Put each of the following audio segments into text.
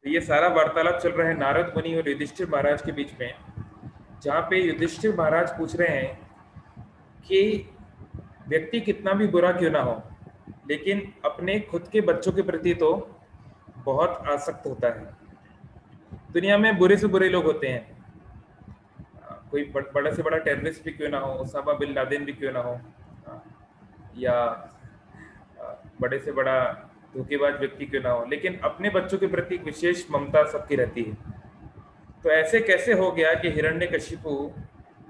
तो ये सारा वार्तालाप चल रहा है नारद मुनि और युधिष्ठिर महाराज के बीच में, जहाँ पे युधिष्ठिर महाराज पूछ रहे हैं कि व्यक्ति कितना भी बुरा क्यों ना हो, लेकिन अपने खुद के बच्चों के प्रति तो बहुत आसक्त होता है। दुनिया में बुरे से बुरे लोग होते हैं, कोई बड़े से बड़ा टेररिस्ट भी क्यों ना हो, ओसामा बिन लादेन भी क्यों ना हो, या बड़े से बड़ा धोखेबाज व्यक्ति क्यों ना हो, लेकिन अपने बच्चों के प्रति एक विशेष ममता सबकी रहती है। तो ऐसे कैसे हो गया कि हिरण्यकशिपु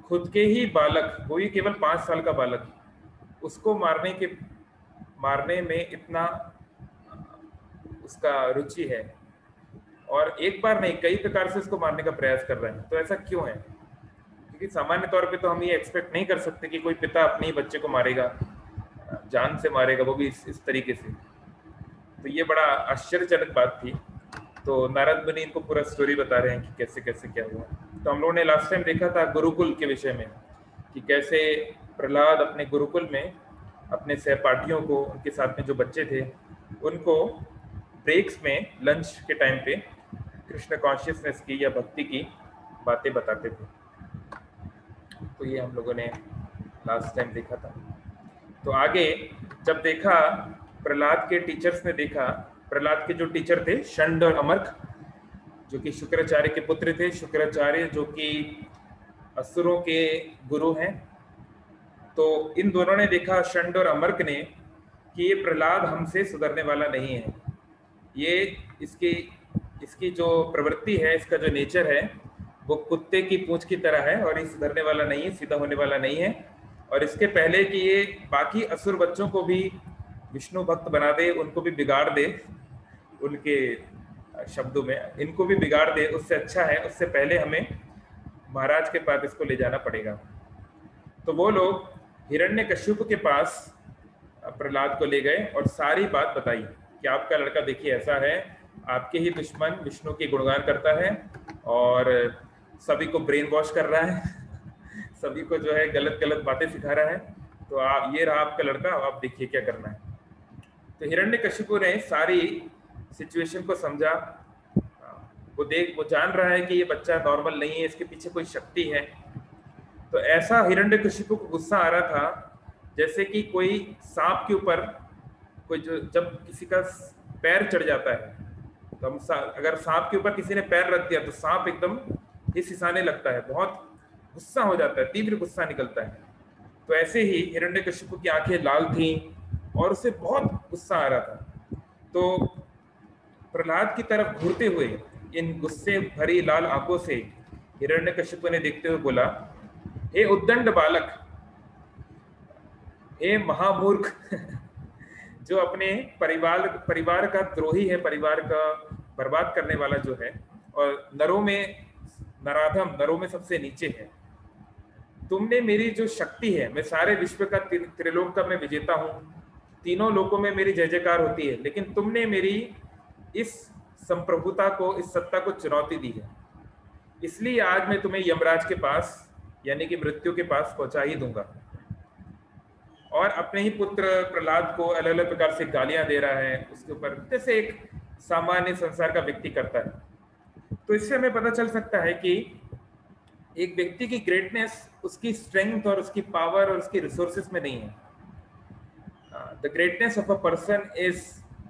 खुद के ही बालक, वो ही केवल 5 साल का बालक, उसको मारने में इतना उसका रुचि है, और एक बार नहीं कई प्रकार से उसको मारने का प्रयास कर रहे हैं। तो ऐसा क्यों है? क्योंकि सामान्य तौर पे तो हम ये एक्सपेक्ट नहीं कर सकते कि कोई पिता अपने ही बच्चे को मारेगा, जान से मारेगा, वो भी इस तरीके से। तो ये बड़ा आश्चर्यजनक बात थी। तो नारद मुनि इनको पूरा स्टोरी बता रहे हैं कि कैसे कैसे क्या हुआ। तो हम लोगों ने लास्ट टाइम देखा था गुरुकुल के विषय में, कि कैसे प्रहलाद अपने गुरुकुल में अपने सहपाठियों को, उनके साथ में जो बच्चे थे, उनको ब्रेक्स में, लंच के टाइम पे कृष्ण कॉन्शियसनेस की या भक्ति की बातें बताते थे। तो ये हम लोगों ने लास्ट टाइम देखा था। तो आगे जब देखा, प्रहलाद के टीचर्स ने देखा, प्रहलाद के जो टीचर थे षंड और अमर्क, जो कि शुक्राचार्य के पुत्र थे, शुक्राचार्य जो कि असुरों के गुरु हैं। तो इन दोनों ने देखा, षंड और अमर्क ने, कि ये प्रहलाद हमसे सुधरने वाला नहीं है। ये इसकी इसकी जो प्रवृत्ति है, इसका जो नेचर है, वो कुत्ते की पूंछ की तरह है, और ये सुधरने वाला नहीं है, सीधा होने वाला नहीं है। और इसके पहले कि ये बाकी असुर बच्चों को भी विष्णु भक्त बना दे, उनको भी बिगाड़ दे, उनके शब्दों में इनको भी बिगाड़ दे, उससे अच्छा है, उससे पहले हमें महाराज के पास इसको ले जाना पड़ेगा। तो वो लोग हिरण्यकश्यप के पास प्रहलाद को ले गए और सारी बात बताई कि आपका लड़का देखिए ऐसा है, आपके ही दुश्मन विष्णु की गुणगान करता है और सभी को ब्रेन वॉश कर रहा है, सभी को जो है गलत गलत बातें सिखा रहा है। तो आप, ये रहा आपका लड़का, आप देखिए क्या करना है। तो हिरण्यकशिपु ने सारी सिचुएशन को समझा। वो जान रहा है कि ये बच्चा नॉर्मल नहीं है, इसके पीछे कोई शक्ति है। तो ऐसा हिरण्यकशिपु को गुस्सा आ रहा था जैसे कि कोई सांप के ऊपर, कोई जो जब किसी का पैर चढ़ जाता है, तो हम अगर सांप के ऊपर किसी ने पैर रख दिया तो सांप एकदम हिसाने लगता है, बहुत गुस्सा हो जाता है, तीव्र गुस्सा निकलता है। तो ऐसे ही हिरण्यकशिपु की आंखें लाल थीं और उसे बहुत गुस्सा आ रहा था। तो प्रहलाद की तरफ घूरते हुए इन गुस्से भरी लाल आंखों से हिरण्यकशिपु ने देखते हुए बोला, हे उद्दंड बालक, हे महामूर्ख, जो अपने परिवार का द्रोही है, परिवार का बर्बाद करने वाला जो है, और नरों में नराधम, नरों में सबसे नीचे है। तुमने मेरी जो शक्ति है, मैं सारे विश्व का त्रिलोक का मैं विजेता हूँ, तीनों लोकों में मेरी जय जयकार होती है, लेकिन तुमने मेरी इस संप्रभुता को, इस सत्ता को चुनौती दी है। इसलिए आज मैं तुम्हें यमराज के पास, यानी कि मृत्यु के पास पहुंचा ही दूंगा। और अपने ही पुत्र प्रहलाद को अलग अलग प्रकार से गालियां दे रहा है उसके ऊपर, जैसे एक सामान्य संसार का व्यक्ति करता है। तो इससे हमें पता चल सकता है कि एक व्यक्ति की ग्रेटनेस उसकी स्ट्रेंथ और उसकी पावर और उसकी रिसोर्सेस में नहीं है। The greatness of a person is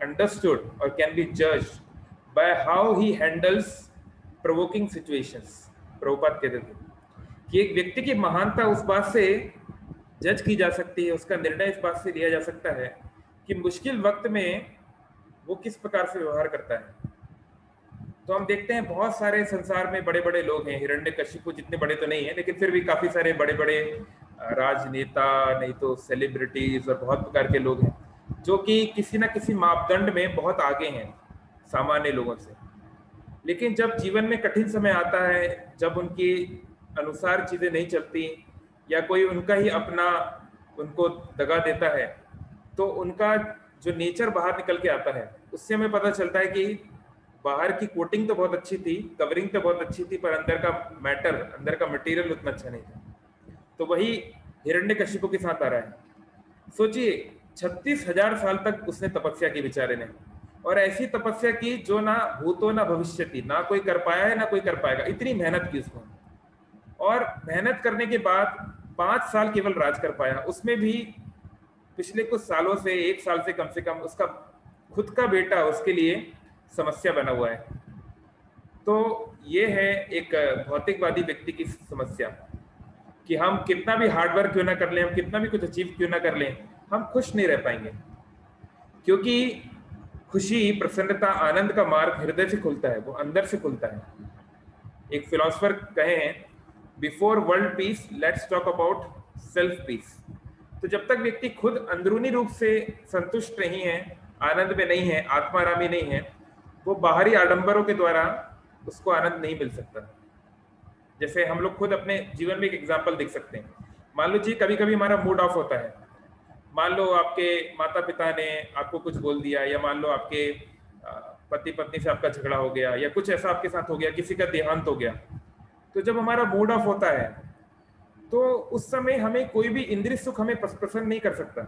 understood और can be judged by how he handles provoking situations. Prabhupada कहते थे कि एक व्यक्ति की महानता उस बात से जज की जा सकती है, उसका निर्णय इस बात से लिया जा सकता है कि मुश्किल वक्त में वो किस प्रकार से व्यवहार करता है। तो हम देखते हैं बहुत सारे संसार में बड़े बड़े लोग हैं, हिरण्यकशिपु जितने बड़े तो नहीं है, लेकिन फिर भी काफी सारे बड़े बड़े राजनेता, नहीं तो सेलिब्रिटीज और बहुत प्रकार के लोग हैं जो कि किसी ना किसी मापदंड में बहुत आगे हैं सामान्य लोगों से। लेकिन जब जीवन में कठिन समय आता है, जब उनकी अनुसार चीजें नहीं चलती, या कोई उनका ही अपना उनको दगा देता है, तो उनका जो नेचर बाहर निकल के आता है, उससे हमें पता चलता है कि बाहर की कोटिंग तो बहुत अच्छी थी, कवरिंग तो बहुत अच्छी थी, पर अंदर का मैटर, अंदर का मटेरियल उतना अच्छा नहीं था। तो वही हिरण्यकशिपु के साथ आ रहा है। सोचिए 36,000 साल तक उसने तपस्या की बेचारे ने, और ऐसी तपस्या की जो ना भूतो ना भविष्यति, ना कोई कर पाया है ना कोई कर पाएगा, इतनी मेहनत की उसने। और मेहनत करने के बाद 5 साल केवल राज कर पाया, उसमें भी पिछले कुछ सालों से, 1 साल से कम उसका खुद का बेटा उसके लिए समस्या बना हुआ है। तो ये है एक भौतिकवादी व्यक्ति की समस्या कि हम कितना भी हार्डवर्क क्यों ना कर लें, हम कितना भी कुछ अचीव क्यों ना कर लें, हम खुश नहीं रह पाएंगे। क्योंकि खुशी, प्रसन्नता, आनंद का मार्ग हृदय से खुलता है, वो अंदर से खुलता है। एक फिलोसफर कहे हैं, before world peace let's talk about self peace. तो जब तक व्यक्ति खुद अंदरूनी रूप से संतुष्ट नहीं है, आनंद में नहीं है, आत्मारामी नहीं है, वो बाहरी आडंबरों के द्वारा उसको आनंद नहीं मिल सकता। जैसे हम लोग खुद अपने जीवन में एक एग्जाम्पल देख सकते हैं। मान लो जी कभी कभी हमारा मूड ऑफ होता है, मान लो आपके माता पिता ने आपको कुछ बोल दिया, या मान लो आपके पति पत्नी से आपका झगड़ा हो गया, या कुछ ऐसा आपके साथ हो गया, किसी का देहांत हो गया। तो जब हमारा मूड ऑफ होता है तो उस समय हमें कोई भी इंद्रिय सुख हमें प्रसन्न नहीं कर सकता।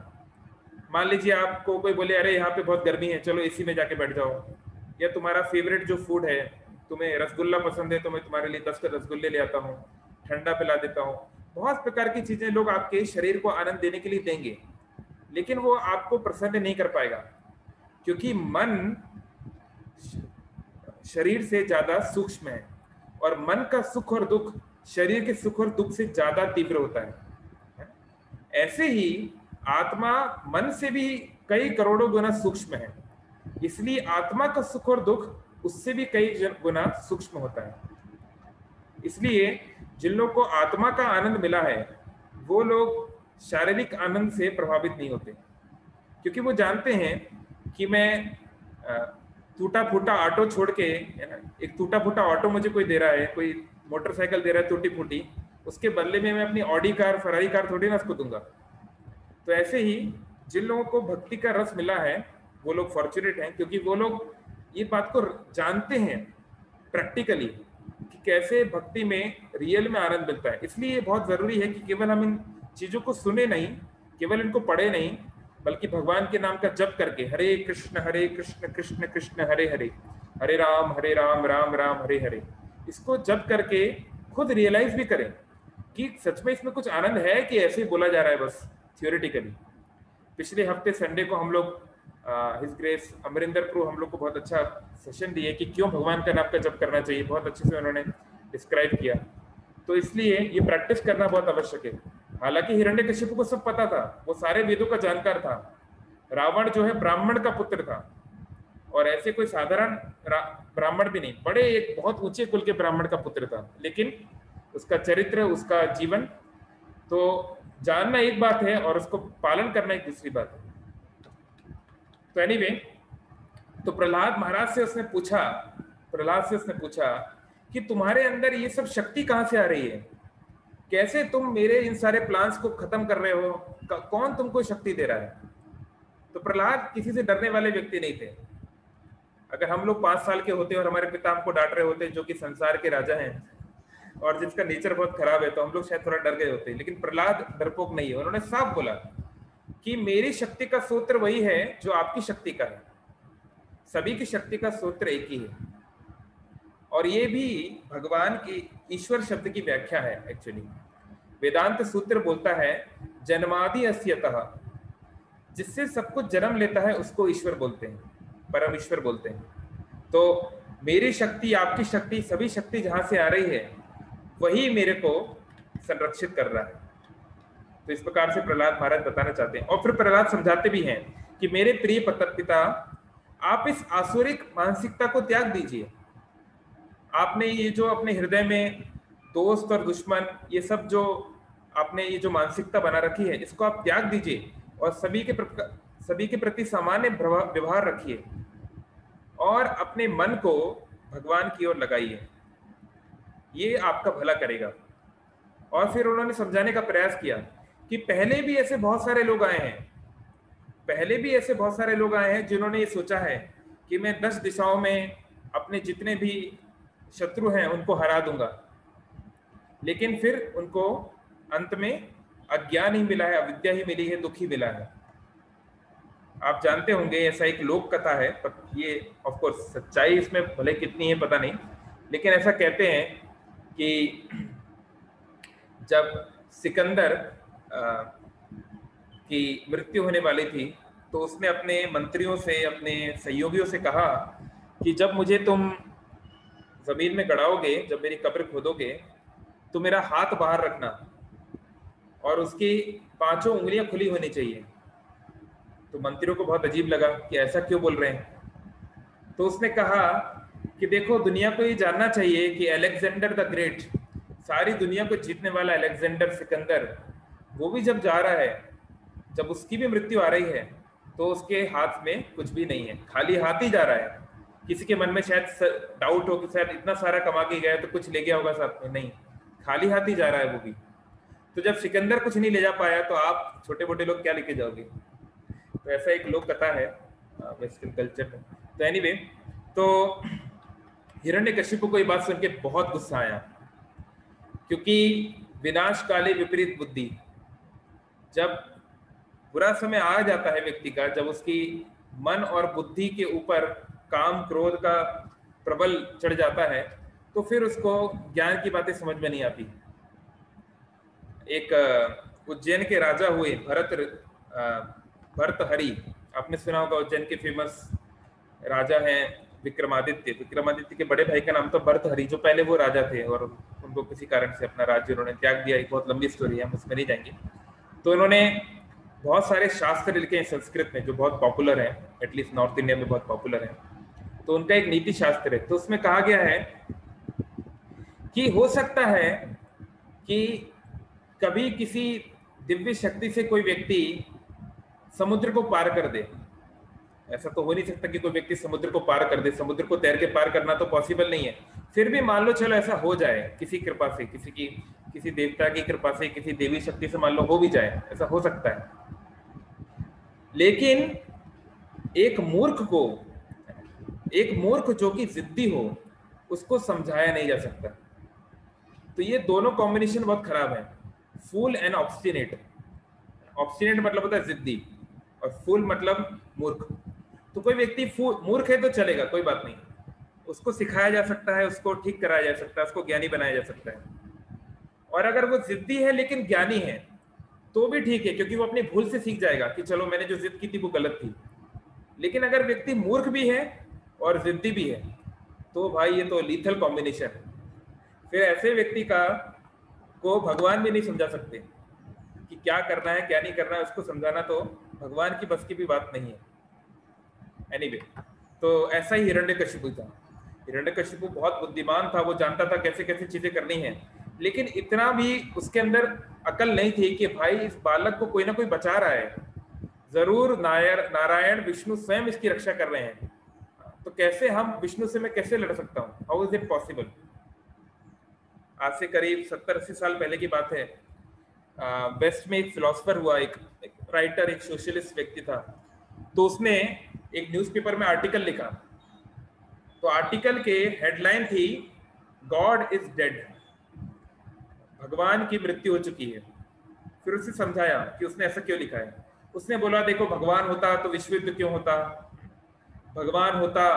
मान लीजिए आपको कोई बोले अरे यहाँ पे बहुत गर्मी है, चलो एसी में जाके बैठ जाओ, या तुम्हारा फेवरेट जो फूड है, तुम्हें रसगुल्ला पसंद है तो मैं तुम्हारे लिए 10 रसगुल्ले ले आता हूँ, ठंडा पिला देता हूँ। बहुत प्रकार की चीजें लोग आपके शरीर को आनंद देने के लिए देंगे, लेकिन वो आपको प्रसन्न नहीं कर पाएगा, क्योंकि मन शरीर से ज्यादा सूक्ष्म है, और मन का सुख और दुख शरीर के सुख और दुख से ज्यादा तीव्र होता है। ऐसे ही आत्मा मन से भी कई करोड़ों गुना सूक्ष्म है, इसलिए आत्मा का सुख और दुख उससे भी कई गुना सूक्ष्म होता है। इसलिए जिन लोगों को आत्मा का आनंद मिला है, वो लोग शारीरिक आनंद से प्रभावित नहीं होते, क्योंकि वो जानते हैं कि मैं टूटा फूटा ऑटो छोड़ के, एक टूटा फूटा ऑटो मुझे कोई दे रहा है, कोई मोटरसाइकिल दे रहा है टूटी फूटी, उसके बदले में मैं अपनी ऑडी कार, फरारी कार थोड़ी ना उसको दूंगा। तो ऐसे ही जिन लोगों को भक्ति का रस मिला है, वो लोग फॉर्चुनेट हैं, क्योंकि वो लोग ये बात को जानते हैं प्रैक्टिकली कि कैसे भक्ति में रियल में आनंद मिलता है। इसलिए ये बहुत जरूरी है कि केवल हम इन चीजों को सुने नहीं, केवल इनको पढ़े नहीं, बल्कि भगवान के नाम का जप करके हरे कृष्ण कृष्ण कृष्ण हरे हरे, हरे राम राम राम हरे हरे, इसको जप करके खुद रियलाइज भी करें कि सच में इसमें कुछ आनंद है कि ऐसे ही बोला जा रहा है बस थियोरेटिकली। पिछले हफ्ते संडे को हम लोग हिज ग्रेस अमरिंदर प्रभु हम लोग को बहुत अच्छा सेशन दिए कि क्यों भगवान का नाम का जप करना चाहिए, बहुत अच्छे से उन्होंने डिस्क्राइब किया। तो इसलिए ये प्रैक्टिस करना बहुत आवश्यक है। हालांकि हिरण्यकशिपु को सब पता था, वो सारे वेदों का जानकार था। रावण जो है ब्राह्मण का पुत्र था, और ऐसे कोई साधारण ब्राह्मण भी नहीं, बड़े एक बहुत ऊंचे कुल के ब्राह्मण का पुत्र था, लेकिन उसका चरित्र, उसका जीवन तो जानना एक बात है और उसको पालन करना एक दूसरी बात है। तो एनीवे, तो प्रहलाद महाराज से उसने पूछा कि तुम्हारे अंदर ये सब शक्ति कहां से आ रही है, कैसे तुम मेरे इन सारे प्लान्स को खत्म कर रहे हो, कौन तुमको शक्ति दे रहा है। तो प्रहलाद किसी से डरने वाले व्यक्ति नहीं थे। अगर हम लोग 5 साल के होते और हमारे पिता हमको डांट रहे होते, जो कि संसार के राजा हैं और जिसका नेचर बहुत खराब है, तो हम लोग शायद थोड़ा डर गए होते। लेकिन प्रहलाद डरपोक नहीं है, उन्होंने साफ बोला कि मेरी शक्ति का सूत्र वही है जो आपकी शक्ति का है, सभी की शक्ति का सूत्र एक ही है। और ये भी भगवान की ईश्वर शब्द की व्याख्या है। एक्चुअली वेदांत सूत्र बोलता है जन्मादि अस्यतः, जिससे सब कुछ जन्म लेता है उसको ईश्वर बोलते हैं, परम ईश्वर बोलते हैं। तो मेरी शक्ति, आपकी शक्ति, सभी शक्ति जहां से आ रही है वही मेरे को संरक्षित कर रहा है। तो इस प्रकार से प्रहलाद महाराज बताना चाहते हैं। और फिर प्रहलाद समझाते भी हैं कि मेरे प्रिय पिता, आप इस आसुरिक मानसिकता को त्याग दीजिए। आपने ये जो अपने हृदय में दोस्त और दुश्मन, ये सब जो आपने ये जो मानसिकता बना रखी है, इसको आप त्याग दीजिए और सभी के प्रति सामान्य व्यवहार रखिए और अपने मन को भगवान की ओर लगाइए, ये आपका भला करेगा। और फिर उन्होंने समझाने का प्रयास किया कि पहले भी ऐसे बहुत सारे लोग आए हैं जिन्होंने ये सोचा है कि मैं 10 दिशाओं में अपने जितने भी शत्रु हैं उनको हरा दूंगा, लेकिन फिर उनको अंत में अज्ञान ही मिला है, अविद्या ही मिली है, दुख ही मिला है। आप जानते होंगे ऐसा एक लोक कथा है, पर ये ऑफ कोर्स सच्चाई इसमें भले कितनी है पता नहीं, लेकिन ऐसा कहते हैं कि जब सिकंदर की मृत्यु होने वाली थी तो उसने अपने मंत्रियों से, अपने सहयोगियों से कहा कि जब मुझे तुम जमीन में गड़ाओगे, जब मेरी कब्र खोदोगे, तो मेरा हाथ बाहर रखना और उसकी 5 उंगलियां खुली होनी चाहिए। तो मंत्रियों को बहुत अजीब लगा कि ऐसा क्यों बोल रहे हैं। तो उसने कहा कि देखो, दुनिया को ये जानना चाहिए कि अलेक्जेंडर द ग्रेट, सारी दुनिया को जीतने वाला अलेक्जेंडर सिकंदर, वो भी जब जा रहा है, जब उसकी भी मृत्यु आ रही है, तो उसके हाथ में कुछ भी नहीं है, खाली हाथ ही जा रहा है। किसी के मन में शायद डाउट हो कि शायद इतना सारा कमा के गया तो कुछ ले गया होगा साथ में, नहीं, खाली हाथ ही जा रहा है वो भी। तो जब सिकंदर कुछ नहीं ले जा पाया तो आप छोटे मोटे लोग क्या लेके जाओगे। तो ऐसा एक लोक कथा है वेस्टर्न कल्चर में। तो एनीवे, तो हिरण्यकशिपु को ये बात सुन के बहुत गुस्सा आया, क्योंकि विनाश काले विपरीत बुद्धि, जब बुरा समय आ जाता है व्यक्ति का, जब उसकी मन और बुद्धि के ऊपर काम क्रोध का प्रबल चढ़ जाता है, तो फिर उसको ज्ञान की बातें समझ में नहीं आती। एक उज्जैन के राजा हुए भर्तहरि, आपने सुना होगा, उज्जैन के फेमस राजा हैं विक्रमादित्य। विक्रमादित्य के बड़े भाई का नाम तो भर्तहरि, जो पहले वो राजा थे और उनको किसी कारण से अपना राज्य उन्होंने त्याग दिया। एक बहुत लंबी स्टोरी है, हम उसमें नहीं जाएंगे। तो उन्होंने बहुत सारे शास्त्र लिखे हैं संस्कृत में, जो बहुत पॉपुलर है, एटलीस्ट नॉर्थ इंडिया में बहुत पॉपुलर है। तो उनका एक नीति शास्त्र है, तो उसमें कहा गया है कि हो सकता है कि कभी किसी दिव्य शक्ति से कोई व्यक्ति समुद्र को पार कर दे। ऐसा तो हो नहीं सकता कि कोई व्यक्ति समुद्र को पार कर दे, समुद्र को तैर के पार करना तो पॉसिबल नहीं है। फिर भी मान लो चलो ऐसा हो जाए, किसी कृपा से, किसी देवता की कृपा से, किसी देवी शक्ति से मान लो हो भी जाए, ऐसा हो सकता है। लेकिन एक मूर्ख जो कि जिद्दी हो, उसको समझाया नहीं जा सकता। तो ये दोनों कॉम्बिनेशन बहुत खराब है, फूल एंड ऑब्स्टिनेट। ऑब्स्टिनेट मतलब होता है जिद्दी, और फूल मतलब मूर्ख। तो कोई व्यक्ति मूर्ख है तो चलेगा, कोई बात नहीं, उसको सिखाया जा सकता है, उसको ठीक कराया जा सकता है, उसको ज्ञानी बनाया जा सकता है। और अगर वो जिद्दी है लेकिन ज्ञानी है तो भी ठीक है, क्योंकि वो अपनी भूल से सीख जाएगा कि चलो मैंने जो जिद की थी वो गलत थी। लेकिन अगर व्यक्ति मूर्ख भी है और जिद्दी भी है, तो भाई ये तो लीथल कॉम्बिनेशन है। फिर ऐसे व्यक्ति को भगवान भी नहीं समझा सकते कि क्या करना है क्या नहीं करना है, उसको समझाना तो भगवान की बस की भी बात नहीं है। एनीवे, तो ऐसा ही हिरण्यकशिपु था। हिरण्यकशिपु बहुत बुद्धिमान था, वो जानता था कैसे कैसे चीजें करनी है, लेकिन इतना भी उसके अंदर अकल नहीं थी कि भाई इस बालक को कोई ना कोई बचा रहा है, जरूर नारायण विष्णु स्वयं इसकी रक्षा कर रहे हैं, तो कैसे हम विष्णु से मैं कैसे लड़ सकता हूँ, हाउ इज इट पॉसिबल। आज से करीब 70-80 साल पहले की बात है, वेस्ट में एक फिलोसफर हुआ, एक राइटर, एक सोशलिस्ट व्यक्ति था। तो उसने एक न्यूज़पेपर में आर्टिकल लिखा। तो आर्टिकल के हेडलाइन थी गॉड इज डेड, भगवान की मृत्यु हो चुकी है। फिर उसे समझाया कि उसने ऐसा क्यों लिखा है। उसने बोला देखो, भगवान होता तो विश्व युद्ध क्यों होता, भगवान होता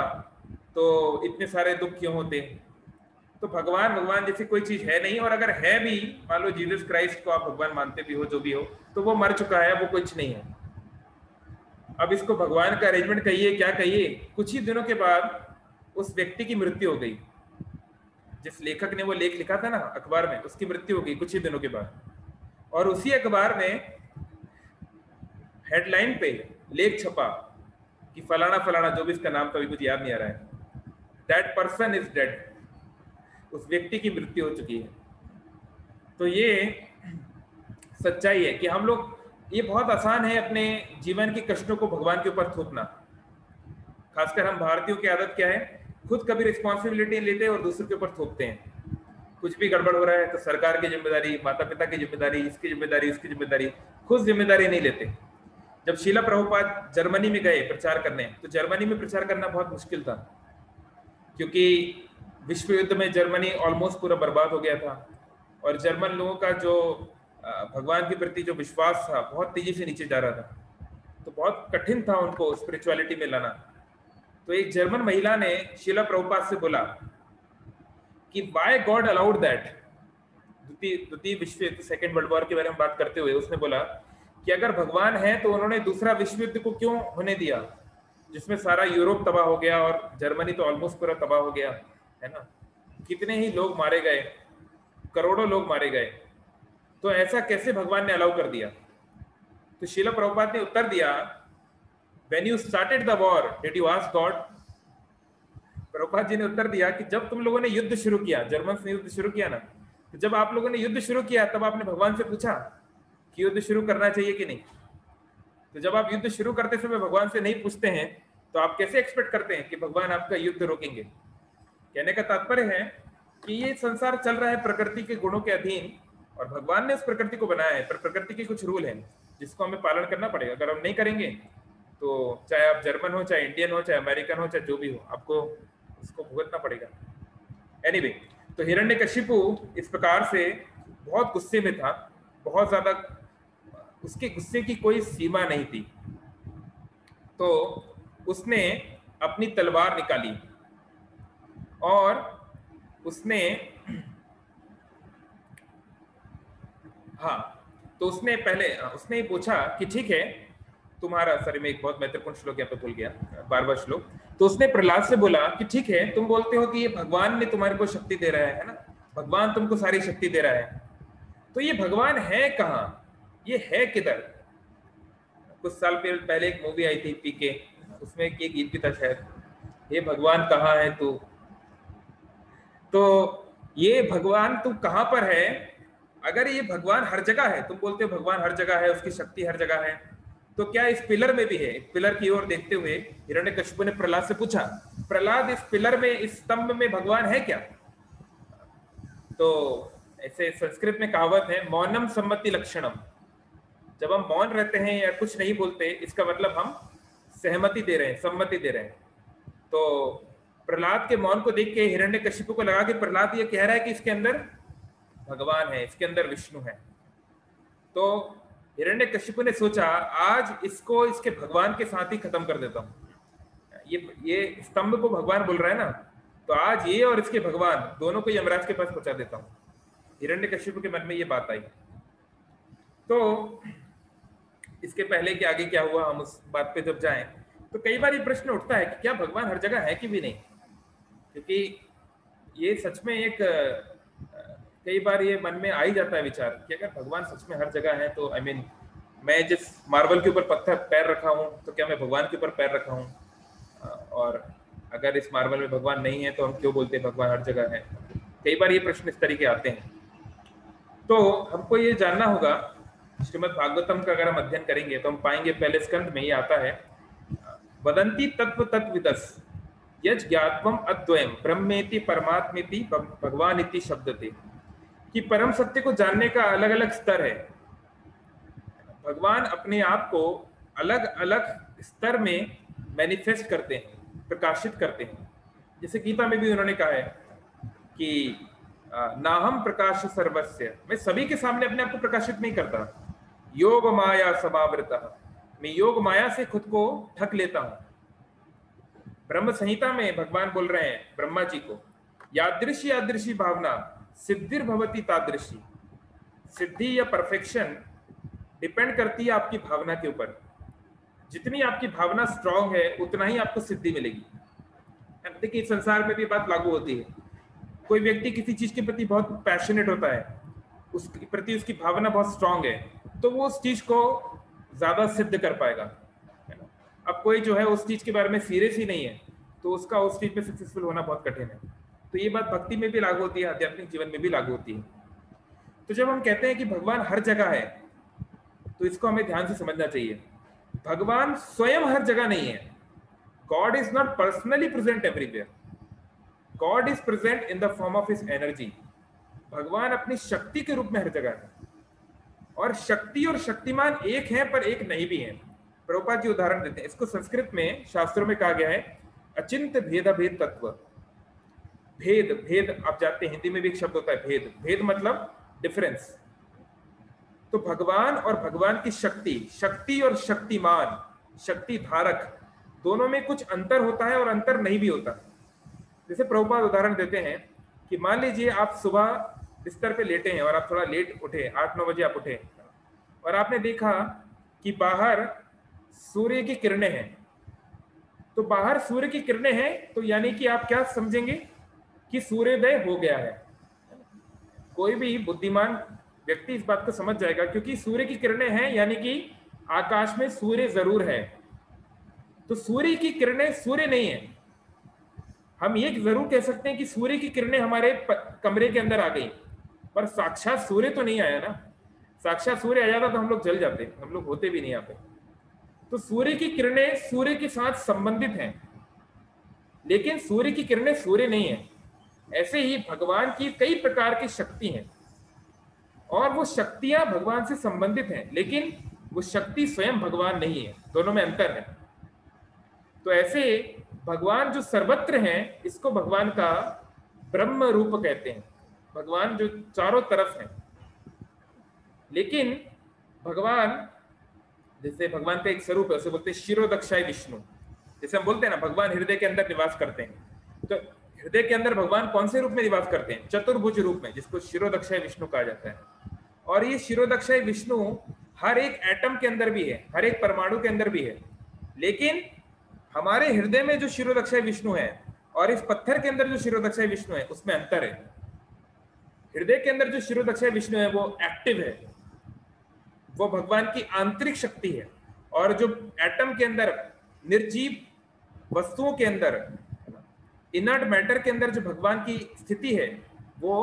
तो इतने सारे दुख क्यों होते। तो भगवान जैसी कोई चीज है नहीं, और अगर है भी, मान लो जीसस क्राइस्ट को आप भगवान मानते भी हो, जो भी हो, तो वो मर चुका है, वो कुछ नहीं है। अब इसको भगवान का अरेंजमेंट कहिए क्या कहिए। कुछ ही दिनों के बाद उस व्यक्ति की मृत्यु हो गई, जिस लेखक ने वो लेख लिखा था ना अखबार में, उसकी मृत्यु हो गई कुछ ही दिनों के बाद। और उसी अखबार में हेडलाइन पे लेख छपा कि फलाना फलाना, जो भी इसका नाम था अभी मुझे याद नहीं आ रहा है, दैट पर्सन इज डेड, उस व्यक्ति की मृत्यु हो चुकी है। तो ये सच्चाई है कि हम लोग, ये बहुत आसान है अपने जीवन के कष्टों को भगवान के ऊपर थोपना। खासकर हम भारतीयों की आदत क्या है, खुद कभी रिस्पॉन्सिबिलिटी लेते हैं और दूसरों के ऊपर थोपते हैं। कुछ भी गड़बड़ हो रहा है तो सरकार की जिम्मेदारी, माता पिता की जिम्मेदारी, इसकी जिम्मेदारी, उसकी जिम्मेदारी, खुद जिम्मेदारी नहीं लेते। जब शीला प्रभुपाद जर्मनी में गए प्रचार करने, तो जर्मनी में प्रचार करना बहुत मुश्किल था, क्योंकि विश्व युद्ध में जर्मनी ऑलमोस्ट पूरा बर्बाद हो गया था, और जर्मन लोगों का जो भगवान के प्रति जो विश्वास था बहुत तेजी से नीचे जा रहा था। तो बहुत कठिन था उनको स्पिरिचुअलिटी में लाना। तो एक जर्मन महिला ने शीला प्रभुपाद से बोला कि व्हाई गॉड अलाउड दैट। द्वितीय विश्व युद्ध, सेकेंड वर्ल्ड वॉर के बारे में बात करते हुए उसने बोला कि अगर भगवान है तो उन्होंने दूसरा विश्व युद्ध को क्यों होने दिया, जिसमें सारा यूरोप तबाह हो गया और जर्मनी तो ऑलमोस्ट पूरा तबाह हो गया, है ना। कितने ही लोग मारे गए, करोड़ों लोग मारे गए, तो ऐसा कैसे भगवान ने अलाउ कर दिया। तो शीला प्रभुपाद ने उत्तर दिया, when you started the war did you ask God. Prabhupada ji ने उत्तर दिया कि जब तुम लोगों ने युद्ध शुरू किया, जर्मन ने युद्ध शुरू किया ना, तो जब आप लोगों ने युद्ध शुरू किया तब आपने भगवान से पूछा कि युद्ध शुरू करना चाहिए कि नहीं। तो जब आप युद्ध शुरू करते समय भगवान से नहीं पूछते हैं तो आप कैसे एक्सपेक्ट करते हैं कि भगवान आपका युद्ध रोकेंगे। कहने का तात्पर्य है कि ये संसार चल रहा है प्रकृति के गुणों के अधीन, और भगवान ने उस प्रकृति को बनाया है, पर प्रकृति के कुछ रूल हैं जिसको हमें पालन करना पड़ेगा। अगर हम नहीं करेंगे तो चाहे आप जर्मन हो, चाहे इंडियन हो, चाहे अमेरिकन हो, चाहे जो भी हो, आपको उसको भुगतना पड़ेगा। एनीवे, तो हिरण्यकशिपु इस प्रकार से बहुत गुस्से में था, बहुत ज्यादा, उसके गुस्से की कोई सीमा नहीं थी। तो उसने अपनी तलवार निकाली और उसने तो उसने पहले उसने पूछा कि ठीक है तुम्हारा, सॉरी मैं एक बहुत महत्वपूर्ण श्लोक यहाँ पे भूल गया, 12वां श्लोक। तो उसने प्रहलाद से बोला कि ठीक है, तुम बोलते हो कि ये भगवान ने तुम्हारे को शक्ति दे रहा है ना, भगवान तुमको सारी शक्ति दे रहा है, तो ये भगवान है कहाँ, ये है किधर। कुछ साल पहले एक मूवी आई थी पीके, उसमें एक गीत भी था शायद, ये भगवान कहाँ है तू। तो ये भगवान तू कहाँ पर है। अगर ये भगवान हर जगह है, तुम बोलते हो भगवान हर जगह है, उसकी शक्ति हर जगह है, तो क्या इस पिलर में भी है। पिलर की ओर देखते हुए हिरण्यकशिपु ने प्रहलाद से पूछा, प्रहलाद इस पिलर में, इस स्तंभ में भगवान है क्या। तो ऐसे संस्कृत में कहावत है, मौनम सम्मति लक्षणम। जब हम मौन रहते हैं या कुछ नहीं बोलते, इसका मतलब हम सहमति दे रहे हैं, सम्मति दे रहे हैं। तो प्रहलाद के मौन को देख के हिरण्यकशिपु को लगा कि प्रहलाद ये कह रहा है कि इसके अंदर भगवान है, इसके अंदर विष्णु है। तो हिरण्यकशिपु ने सोचा आज इसको इसके भगवान के साथ ही खत्म कर देता हूँ। ये स्तंभ को भगवान बोल रहा है ना, तो आज ये और इसके भगवान दोनों को यमराज के पास पहुंचा देता हूँ। हिरण्यकशिपु के मन में ये बात आई। तो इसके पहले कि आगे क्या हुआ, हम उस बात पे जब जाएं, तो कई बार ये प्रश्न उठता है कि क्या भगवान हर जगह है कि भी नहीं। क्योंकि ये सच में एक कई बार ये मन में आ ही जाता है विचार कि अगर भगवान सच में हर जगह है तो मैं जिस मार्बल के ऊपर पैर रखा हूँ तो क्या मैं भगवान के ऊपर पैर रखा हूँ, और अगर इस मार्बल में भगवान नहीं है तो हम क्यों बोलते हैं भगवान हर जगह है। कई बार ये प्रश्न इस तरीके आते हैं। तो हमको ये जानना होगा, श्रीमद् भागवतम का अगर हम अध्ययन करेंगे तो हम पाएंगे पहले स्कंद में ये आता है, वदंती तत्व तत्विदस यज ज्ञात्वम अद्वयम ब्रह्मेति परमात्मेति भगवान इति शब्दते, कि परम सत्य को जानने का अलग अलग स्तर है। भगवान अपने आप को अलग अलग स्तर में मैनिफेस्ट करते हैं, प्रकाशित करते हैं। जैसे गीता में भी उन्होंने कहा है कि नाहम प्रकाश सर्वस्य, मैं सभी के सामने अपने आप को प्रकाशित नहीं करता, योग माया समावृतः, मैं योग माया से खुद को ढक लेता हूं। ब्रह्म संहिता में भगवान बोल रहे हैं ब्रह्मा जी को, यादृशी यादृशी भावना सिद्धिर भवती तादृशी। सिद्धि या परफेक्शन डिपेंड करती है आपकी भावना के ऊपर। जितनी आपकी भावना स्ट्रांग है उतना ही आपको सिद्धि मिलेगी। देखिए संसार में भी बात लागू होती है। कोई व्यक्ति किसी चीज के प्रति बहुत पैशनेट होता है, उसके प्रति उसकी भावना बहुत स्ट्रांग है, तो वो उस चीज को ज्यादा सिद्ध कर पाएगा। अब कोई जो है उस चीज के बारे में सीरियस ही नहीं है तो उसका उस चीज में सक्सेसफुल होना बहुत कठिन है। तो ये बात भक्ति में भी लागू होती है, आध्यात्मिक जीवन में भी लागू होती है। तो जब हम कहते हैं कि भगवान हर जगह है तो इसको हमें ध्यान से समझना चाहिए। भगवान स्वयं हर जगह नहीं है। God is not personally present everywhere, God is present in the form of his energy. भगवान अपनी शक्ति के रूप में हर जगह है, और शक्ति और शक्तिमान एक है पर एक नहीं भी है। प्रभुपाद जी उदाहरण देते हैं, इसको संस्कृत में शास्त्रों में कहा गया है अचिंत्य भेद भेद तत्व। भेद भेद आप जानते हैं, हिंदी में भी एक शब्द होता है भेद। भेद मतलब डिफरेंस। तो भगवान और भगवान की शक्ति, शक्ति और शक्तिमान शक्ति धारक, दोनों में कुछ अंतर होता है और अंतर नहीं भी होता। जैसे प्रभुपाद उदाहरण देते हैं कि मान लीजिए आप सुबह बिस्तर पे लेटे हैं और आप थोड़ा लेट उठे, 8-9 बजे आप उठे और आपने देखा कि बाहर सूर्य की किरणें हैं। तो बाहर सूर्य की किरणें हैं तो यानी कि आप क्या समझेंगे कि सूर्योदय हो गया है। कोई भी बुद्धिमान व्यक्ति इस बात को समझ जाएगा, क्योंकि सूर्य की किरणें हैं यानी कि आकाश में सूर्य जरूर है। तो सूर्य की किरणें सूर्य नहीं है। हम ये जरूर कह सकते हैं कि सूर्य की किरणें हमारे कमरे के अंदर आ गई, पर साक्षात सूर्य तो नहीं आया ना। साक्षात सूर्य आ जाता तो हम लोग जल जाते, हम लोग होते भी नहीं यहाँ पे। तो सूर्य की किरणें सूर्य के साथ संबंधित हैं, लेकिन सूर्य की किरणें सूर्य नहीं है। ऐसे ही भगवान की कई प्रकार की शक्ति हैं और वो शक्तियां भगवान से संबंधित हैं, लेकिन वो शक्ति स्वयं भगवान नहीं है, दोनों में अंतर है। तो ऐसे भगवान जो सर्वत्र हैं, इसको भगवान का ब्रह्म रूप कहते हैं, भगवान जो चारों तरफ हैं। लेकिन भगवान, जैसे भगवान का एक स्वरूप है, उसे बोलते हैं शिरोदक्षाय विष्णु। जैसे हम बोलते हैं ना भगवान हृदय के अंदर निवास करते हैं, तो हृदय के अंदर भगवान कौन से रूप में निवास करते हैं? चतुर्भुज रूप में, जिसको शिरोदक्षाय विष्णु कहा जाता है। और ये शिरोदक्षाय विष्णु हर एक एटम के अंदर भी है, हर एक परमाणु के अंदर भी है। लेकिन हमारे हृदय में जो शिरोदक्षाय विष्णु है और इस पत्थर के अंदर जो शिरोदक्षाय विष्णु है, उसमें अंतर है। हृदय के अंदर जो शिरोदक्षाय विष्णु है वो एक्टिव है, वो भगवान की आंतरिक शक्ति है। और जो एटम के अंदर, निर्जीव वस्तुओं के अंदर, इनर्ट मैटर के अंदर जो भगवान की स्थिति है वो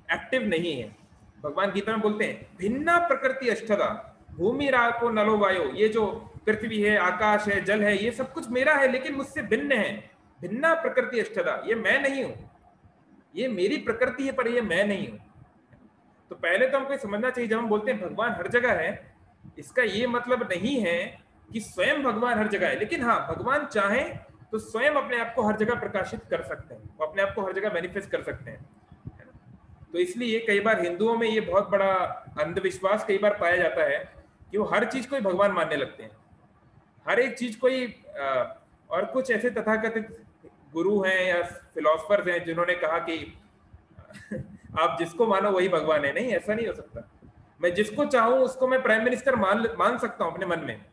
एक्टिव नहीं है। भगवान गीता में बोलते हैं भिन्ना प्रकृति अष्टधा भूमि राको नलो वायो। ये जो पृथ्वी है, आकाश है, जल है, ये सब कुछ मेरा है, लेकिन मुझसे भिन्न है। भिन्ना प्रकृति अष्टधा, ये मैं नहीं हूं, ये मेरी प्रकृति है पर ये मैं नहीं हूं। तो पहले तो हमको समझना चाहिए, जब हम बोलते हैं भगवान हर जगह है, इसका ये मतलब नहीं है कि स्वयं भगवान हर जगह है। लेकिन हाँ, भगवान चाहे तो स्वयं अपने आप को हर जगह प्रकाशित कर सकते हैं, वो अपने आप को हर जगह मैनिफेस्ट कर सकते हैं। तो इसलिए कई बार हिंदुओं में ये बहुत बड़ा अंधविश्वास कई बार पाया जाता है कि वो हर चीज को ही भगवान मानने लगते हैं, हर एक चीज को ही। और कुछ ऐसे तथाकथित गुरु हैं या फिलोसफर्स हैं जिन्होंने कहा कि आप जिसको मानो वही भगवान है। नहीं, ऐसा नहीं हो सकता। मैं जिसको चाहूं उसको मैं प्राइम मिनिस्टर मान सकता हूं अपने मन में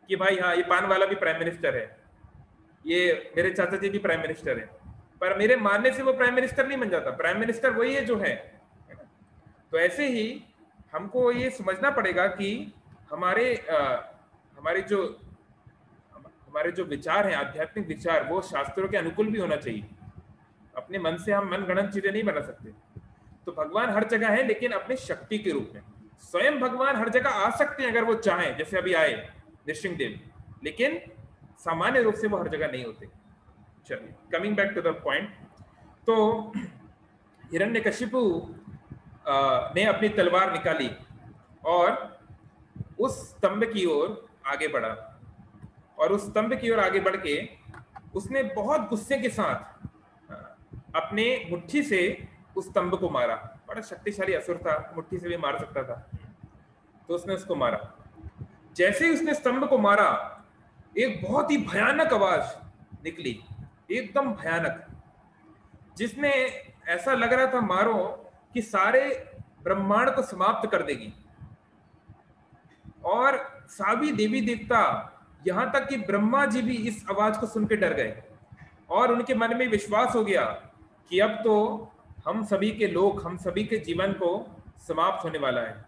कि भाई हाँ, ये पान वाला भी प्राइम मिनिस्टर है, ये मेरे चाचा जी भी प्राइम मिनिस्टर है, पर मेरे मानने से वो प्राइम मिनिस्टर नहीं बन जाता। प्राइम मिनिस्टर वही है जो है ना? तो ऐसे ही हमको ये समझना पड़ेगा कि हमारे जो विचार हैं, आध्यात्मिक विचार, वो शास्त्रों के अनुकूल भी होना चाहिए। अपने मन से हम मनगढ़ंत चीजें नहीं बना सकते। तो भगवान हर जगह है, लेकिन अपनी शक्ति के रूप में। स्वयं भगवान हर जगह आ सकते हैं अगर वो चाहें, जैसे अभी आए नृसिंहदेव, लेकिन सामान्य रूप से वो हर जगह नहीं होते। चलिए, coming back to the point. तो हिरण्यकशिपु ने अपनी तलवार निकाली और उस स्तंभ की ओर आगे बढ़ा, और उस स्तंभ की ओर आगे बढ़ के उसने बहुत गुस्से के साथ अपने मुट्ठी से उस स्तंभ को मारा। बड़ा शक्तिशाली असुर था, मुट्ठी से भी मार सकता था, तो उसने उसको मारा। जैसे ही उसने स्तंभ को मारा, एक बहुत ही भयानक आवाज निकली, एकदम भयानक, जिसने ऐसा लग रहा था मारो कि सारे ब्रह्मांड को समाप्त कर देगी। और सभी देवी देवता, यहां तक कि ब्रह्मा जी भी इस आवाज को सुन के डर गए और उनके मन में विश्वास हो गया कि अब तो हम सभी के लोक, हम सभी के जीवन को समाप्त होने वाला है,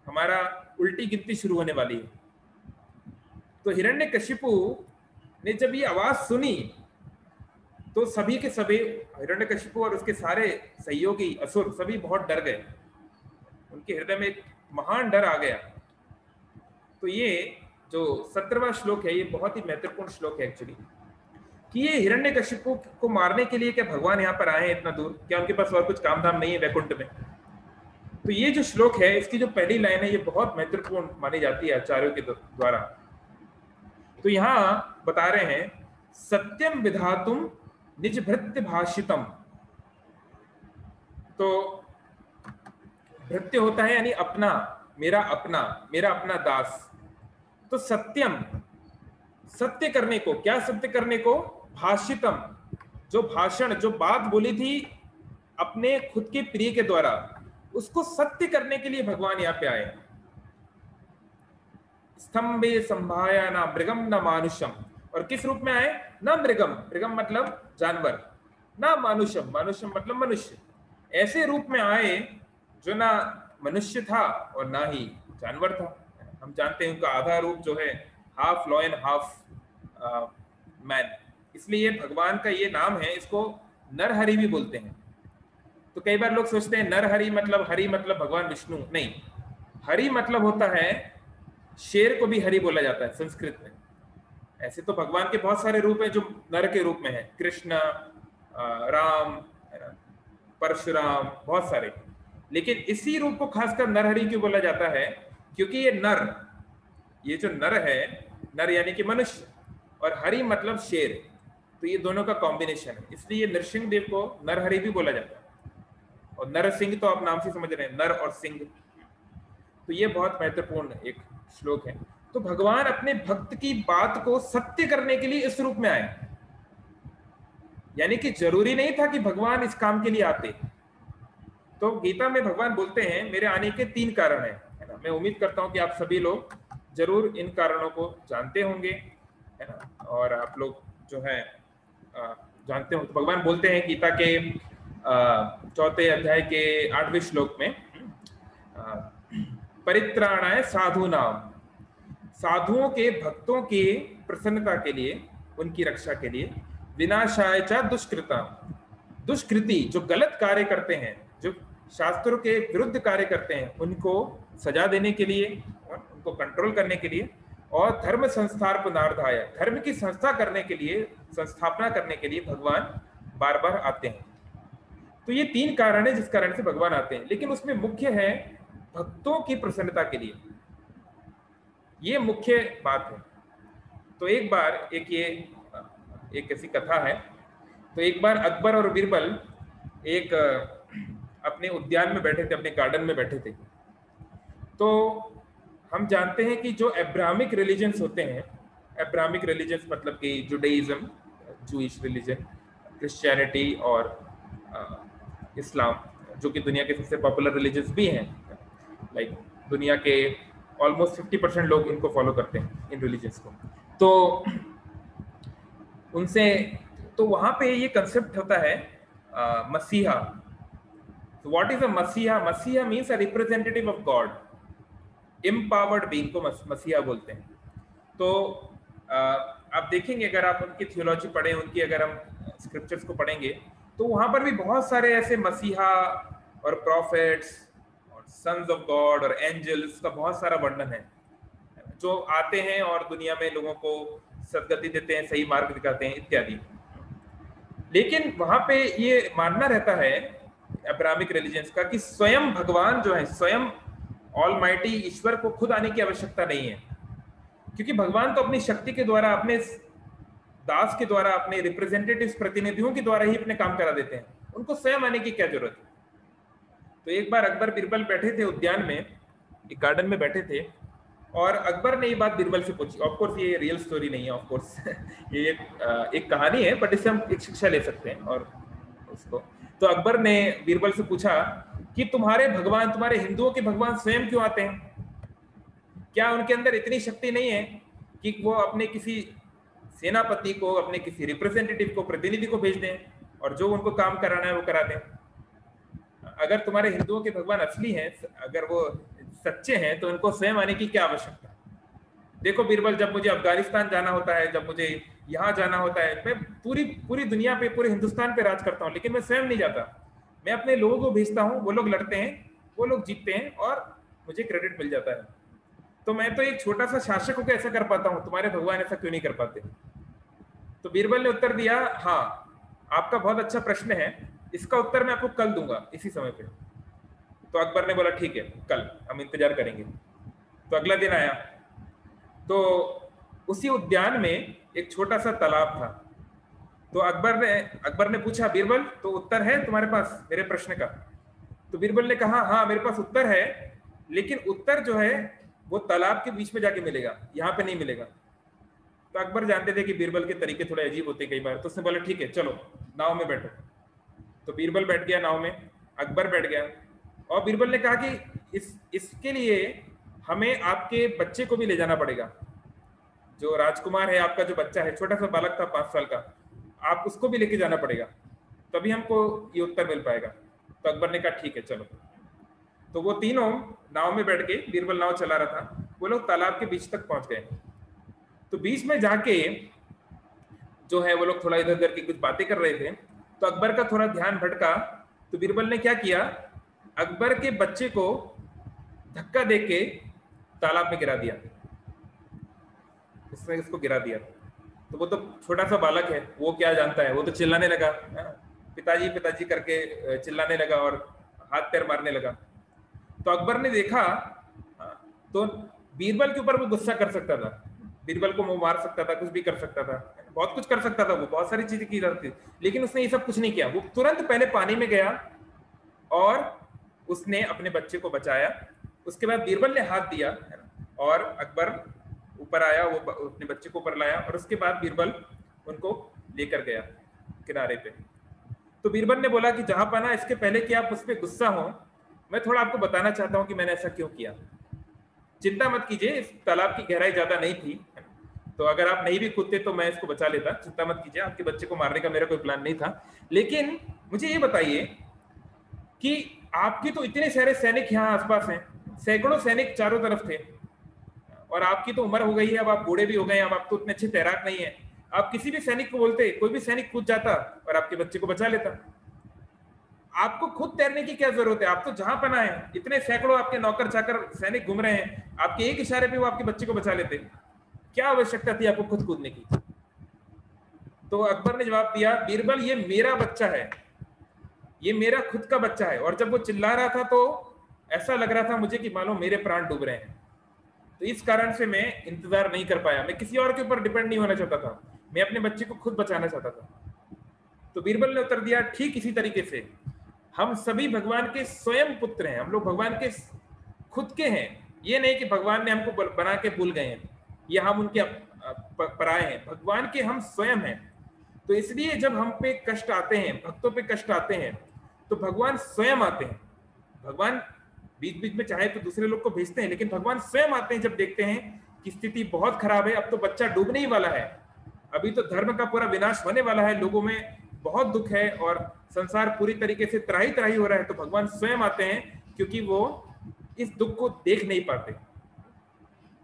हमारा उल्टी गिनती शुरू होने वाली है। तो हिरण्यकशिपु ने जब ये आवाज सुनी तो सभी के सभी, हिरण्यकशिपु और उसके सारे सहयोगी असुर सभी बहुत डर गए, उनके हृदय में एक महान डर आ गया। तो ये जो 17वां श्लोक है, ये बहुत ही महत्वपूर्ण श्लोक है एक्चुअली, कि ये हिरण्यकशिपु को मारने के लिए क्या भगवान यहाँ पर आए हैं इतना दूर? क्या उनके पास और कुछ काम धाम नहीं है वैकुंठ में? तो ये जो श्लोक है, इसकी जो पहली लाइन है, ये बहुत महत्वपूर्ण मानी जाती है आचार्यों के द्वारा। तो यहाँ बता रहे हैं, सत्यम विधातुम निज भृत्य भाषितम। तो भृत्य होता है यानी अपना, मेरा अपना दास, तो सत्यम, सत्य करने को, क्या सत्य करने को? भाषितम, जो भाषण, जो बात बोली थी अपने खुद के प्रिय के द्वारा, उसको सत्य करने के लिए भगवान यहाँ पे आए। स्तंभे संभाया ना मृगम न मानुषम, और किस रूप में आए? न मृगम, मृगम मतलब जानवर, ना मानुषम, मानुषम मतलब मनुष्य, ऐसे रूप में आए जो ना मनुष्य था और ना ही जानवर था। हम जानते हैं उनका आधा रूप जो है हाफ लॉयन हाफ मैन, इसलिए भगवान का ये नाम है, इसको नरहरि भी बोलते हैं। तो कई बार लोग सोचते हैं नरहरि मतलब हरि मतलब भगवान विष्णु, नहीं, हरि मतलब होता है, शेर को भी हरि बोला जाता है संस्कृत में। ऐसे तो भगवान के बहुत सारे रूप हैं जो नर के रूप में है, कृष्ण, राम, परशुराम, बहुत सारे, लेकिन इसी रूप को खासकर नरहरि क्यों बोला जाता है? क्योंकि ये नर, ये जो नर है, नर यानी कि मनुष्य, और हरि मतलब शेर, तो ये दोनों का कॉम्बिनेशन है, इसलिए नरसिंह देव को नरहरि भी बोला जाता है। और नरसिंह तो आप नाम से समझ रहे हैं, नर और सिंह, तो ये बहुत महत्वपूर्ण एक श्लोक है। तो भगवान अपने भक्त की बात को सत्य करने के लिए इस रूप में आए, यानी कि जरूरी नहीं था कि भगवान इस काम के लिए आते। तो गीता में भगवान बोलते हैं मेरे आने के 3 कारण है ना। मैं उम्मीद करता हूं कि आप सभी लोग जरूर इन कारणों को जानते होंगे, है ना, और आप लोग जो है जानते हो। तो भगवान बोलते हैं गीता के 4थे अध्याय के 8वें श्लोक में, परित्राणाय साधु नाम, साधुओं के, भक्तों की प्रसन्नता के लिए, उनकी रक्षा के लिए, विनाशाय च दुष्कृता, दुष्कृति जो गलत कार्य करते हैं, जो शास्त्रों के विरुद्ध कार्य करते हैं, उनको सजा देने के लिए, उनको कंट्रोल करने के लिए, और धर्म संस्थापनार्थाय, धर्म की संस्था करने के लिए, संस्थापना करने के लिए भगवान बार बार आते हैं। तो ये 3 कारण है जिस कारण से भगवान आते हैं, लेकिन उसमें मुख्य है भक्तों की प्रसन्नता के लिए, ये मुख्य बात है। तो एक बार एक ऐसी कथा है, तो एक बार अकबर और बीरबल एक अपने उद्यान में बैठे थे, अपने गार्डन में बैठे थे। तो हम जानते हैं कि जो अब्राहमिक रिलीजन्स होते हैं, अब्राहमिक रिलीजन्स मतलब कि जुडाइज्म, जूइश रिलीजन, क्रिश्चियनिटी और इस्लाम, जो कि दुनिया के सबसे पॉपुलर रिलीजन्स भी हैं, लाइक दुनिया के ऑलमोस्ट 50% लोग इनको फॉलो करते हैं, इन रिलीजन्स को। तो उनसे, तो वहां पे ये कंसेप्ट होता है मसीहा। So what is a मसीहा? मसीहा means a representative of God, empowered being को मसीहा बोलते हैं। तो आप देखेंगे, अगर आप उनकी थियोलॉजी पढ़ें, उनकी अगर हम स्क्रिप्चर्स को पढ़ेंगे, तो वहां पर भी बहुत सारे ऐसे मसीहा और प्रॉफिट्स और सन्स ऑफ गॉड और एंजल्स का बहुत सारा वर्णन है, जो आते हैं और दुनिया में लोगों को सदगति देते हैं, सही मार्ग दिखाते हैं इत्यादि। लेकिन वहां पे ये मानना रहता है अब्राहमिक रिलीजन्स का कि स्वयं भगवान जो है, स्वयं ऑलमाइटी ईश्वर को खुद आने की आवश्यकता नहीं है, क्योंकि भगवान तो अपनी शक्ति के द्वारा, अपने दास के द्वारा, अपने रिप्रेजेंटेटिव्स, प्रतिनिधियों के द्वारा ही अपने काम करा देते हैं, उनको स्वयं आने की क्या जरूरत है। तो एक बार अकबर बीरबल बैठे थे उद्यान में, एक गार्डन में बैठे थे, और अकबर ने ये बात बीरबल से पूछी। ऑफ कोर्स ये रियल स्टोरी नहीं है, ऑफ कोर्स ये एक कहानी है, बट इससे हम एक शिक्षा ले सकते हैं और उसको। तो अकबर ने बीरबल से पूछा कि तुम्हारे भगवान, तुम्हारे हिंदुओं के भगवान स्वयं क्यों आते हैं? क्या उनके अंदर इतनी शक्ति नहीं है कि वो अपने किसी सेनापति को, अपने किसी रिप्रेजेंटेटिव को, प्रतिनिधि को भेज दें और जो उनको काम कराना है वो करा दें? अगर तुम्हारे हिंदुओं के भगवान असली हैं, अगर वो सच्चे हैं, तो उनको स्वयं आने की क्या आवश्यकता? देखो बीरबल, जब मुझे अफगानिस्तान जाना होता है, जब मुझे यहाँ जाना होता है, मैं पूरी दुनिया पे, पूरे हिंदुस्तान पे राज करता हूँ, लेकिन मैं स्वयं नहीं जाता। मैं अपने लोगों को भेजता हूँ, वो लोग लड़ते हैं, वो लोग जीतते हैं और मुझे क्रेडिट मिल जाता है। तो मैं तो एक छोटा सा शासक होकर ऐसा कर पाता हूँ, तुम्हारे भगवान ऐसा क्यों नहीं कर पाते? तो बीरबल ने उत्तर दिया, हाँ आपका बहुत अच्छा प्रश्न है, इसका उत्तर मैं आपको कल दूंगा इसी समय पे। तो अकबर ने बोला ठीक है, कल हम इंतजार करेंगे। तो अगला दिन आया, तो उसी उद्यान में एक छोटा सा तालाब था। तो अकबर ने पूछा, बीरबल तो उत्तर है तुम्हारे पास मेरे प्रश्न का? तो बीरबल ने कहा, हाँ मेरे पास उत्तर है, लेकिन उत्तर जो है वो तालाब के बीच में जाके मिलेगा, यहाँ पे नहीं मिलेगा। तो अकबर जानते थे कि बीरबल के तरीके थोड़े अजीब होते कई बार, तो उसने बोला ठीक है चलो नाव में बैठो। तो बीरबल बैठ गया नाव में, अकबर बैठ गया, और बीरबल ने कहा कि इसके लिए हमें आपके बच्चे को भी ले जाना पड़ेगा, जो राजकुमार है आपका, जो बच्चा है, छोटा सा बालक था 5 साल का, आप उसको भी लेके जाना पड़ेगा, तभी हमको ये उत्तर मिल पाएगा। तो अकबर ने कहा ठीक है चलो। तो वो तीनों नाव में बैठ के, बीरबल नाव चला रहा था, वो लोग तालाब के बीच तक पहुंच गए। तो बीच में जाके जो है वो लोग थोड़ा इधर उधर की कुछ बातें कर रहे थे, तो अकबर का थोड़ा ध्यान भटका। तो बीरबल ने क्या किया, अकबर के बच्चे को धक्का दे के तालाब में गिरा दिया, उसने इसको गिरा दिया। तो वो तो छोटा सा बालक है, वो क्या जानता है, वो तो चिल्लाने लगा, पिताजी पिताजी करके चिल्लाने लगा और हाथ पैर मारने लगा। तो अकबर ने देखा, तो बीरबल के ऊपर वो गुस्सा कर सकता था, बीरबल को वो मार सकता था, कुछ भी कर सकता था, बहुत कुछ कर सकता था, वो बहुत सारी चीजें की जाती थी, लेकिन उसने ये सब कुछ नहीं किया। वो तुरंत पहले पानी में गया और उसने अपने बच्चे को बचाया। उसके बाद बीरबल ने हाथ दिया और अकबर ऊपर आया, वो अपने बच्चे को ऊपर लाया, और उसके बाद बीरबल उनको लेकर गया किनारे पे। तो बीरबल ने बोला कि जहां पाना, इसके पहले कि आप उस पर गुस्सा हो, मैं थोड़ा आपको बताना चाहता हूं कि मैंने ऐसा क्यों किया। चिंता मत कीजिए, इस तालाब की गहराई ज्यादा नहीं थी, तो अगर आप नहीं भी कूदते तो मैं इसको बचा लेता, चिंता मत कीजिए, आपके बच्चे को मारने का मेरा कोई प्लान नहीं था। लेकिन मुझे ये बताइए कि आपके तो इतने सारे सैनिक यहाँ आसपास हैं, सैकड़ों सैनिक चारों तरफ थे, और आपकी तो उम्र हो गई है, अब आप बूढ़े भी हो गए हैं, अब आप तो उतने अच्छे तैराक नहीं है, आप किसी भी सैनिक को बोलते, कोई भी सैनिक कूद जाता और आपके बच्चे को बचा लेता। आपको खुद तैरने की क्या जरूरत है, आप तो जहां पना है, इतने सैकड़ों आपके नौकर चाकर सैनिक घूम रहे हैं, आपके एक इशारे पे वो आपके बच्चे को बचा लेते, क्या आवश्यकता थी आपको खुद कूदने की। तो अकबर ने जवाब दिया, बीरबल ये मेरा बच्चा है, ये मेरा खुद का बच्चा है, और जब वो चिल्ला रहा था तो ऐसा लग रहा था मुझे कि मानो मेरे प्राण डूब रहे हैं, तो इस कारण से मैं इंतजार नहीं कर पाया, मैं किसी और के ऊपर डिपेंड नहीं होना चाहता था, मैं अपने बच्चे को खुद बचाना चाहता था। तो बीरबल ने उत्तर दिया, ठीक इसी तरीके से हम सभी भगवान के स्वयं पुत्र हैं, हम लोग भगवान के खुद के हैं, ये नहीं कि भगवान ने हमको बना के भूल गए हैं या हम उनके पराए हैं, भगवान के हम स्वयं हैं। तो इसलिए जब हम पे कष्ट आते हैं, भक्तों पे कष्ट आते हैं, तो भगवान स्वयं आते हैं। भगवान बीच बीच में चाहे तो दूसरे लोग को भेजते हैं, लेकिन भगवान स्वयं आते हैं जब देखते हैं कि स्थिति बहुत खराब है, अब तो बच्चा डूबने ही वाला है, अभी तो धर्म का पूरा विनाश होने वाला है, लोगों में बहुत दुख है और संसार पूरी तरीके से त्राही त्राही हो रहा है, तो भगवान स्वयं आते हैं, क्योंकि वो इस दुख को देख नहीं पाते।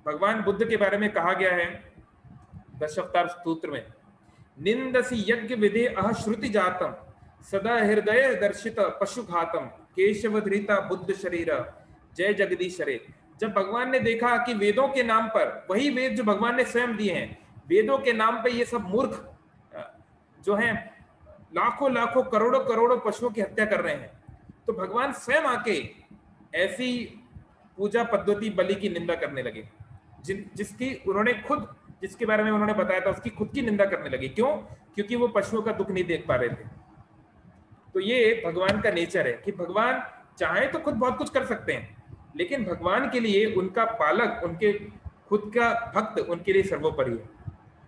भगवान बुद्ध के बारे में कहा गया है दशावतार स्तोत्र में, निंदसी यज्ञ विधे अश्रुति जातम सदा हृदय दर्शित पशुघातम केशव धृता बुद्ध शरीर जय जगदीश हरे। जब भगवान ने देखा कि वेदों के नाम पर, वही वेद जो भगवान ने स्वयं दिए हैं, वेदों के नाम पे ये सब मूर्ख जो हैं लाखों लाखों करोड़ों करोड़ों पशुओं की हत्या कर रहे हैं, तो भगवान स्वयं आके ऐसी पूजा पद्धति बलि की निंदा करने लगे, जिसकी उन्होंने खुद, जिसके बारे में उन्होंने बताया था, उसकी खुद की निंदा करने लगे। क्यों? क्योंकि वो पशुओं का दुख नहीं देख पा रहे थे। तो ये भगवान का नेचर है कि भगवान चाहे तो खुद बहुत कुछ कर सकते हैं, लेकिन भगवान के लिए उनका पालक, उनके खुद का भक्त उनके लिए सर्वोपरि है।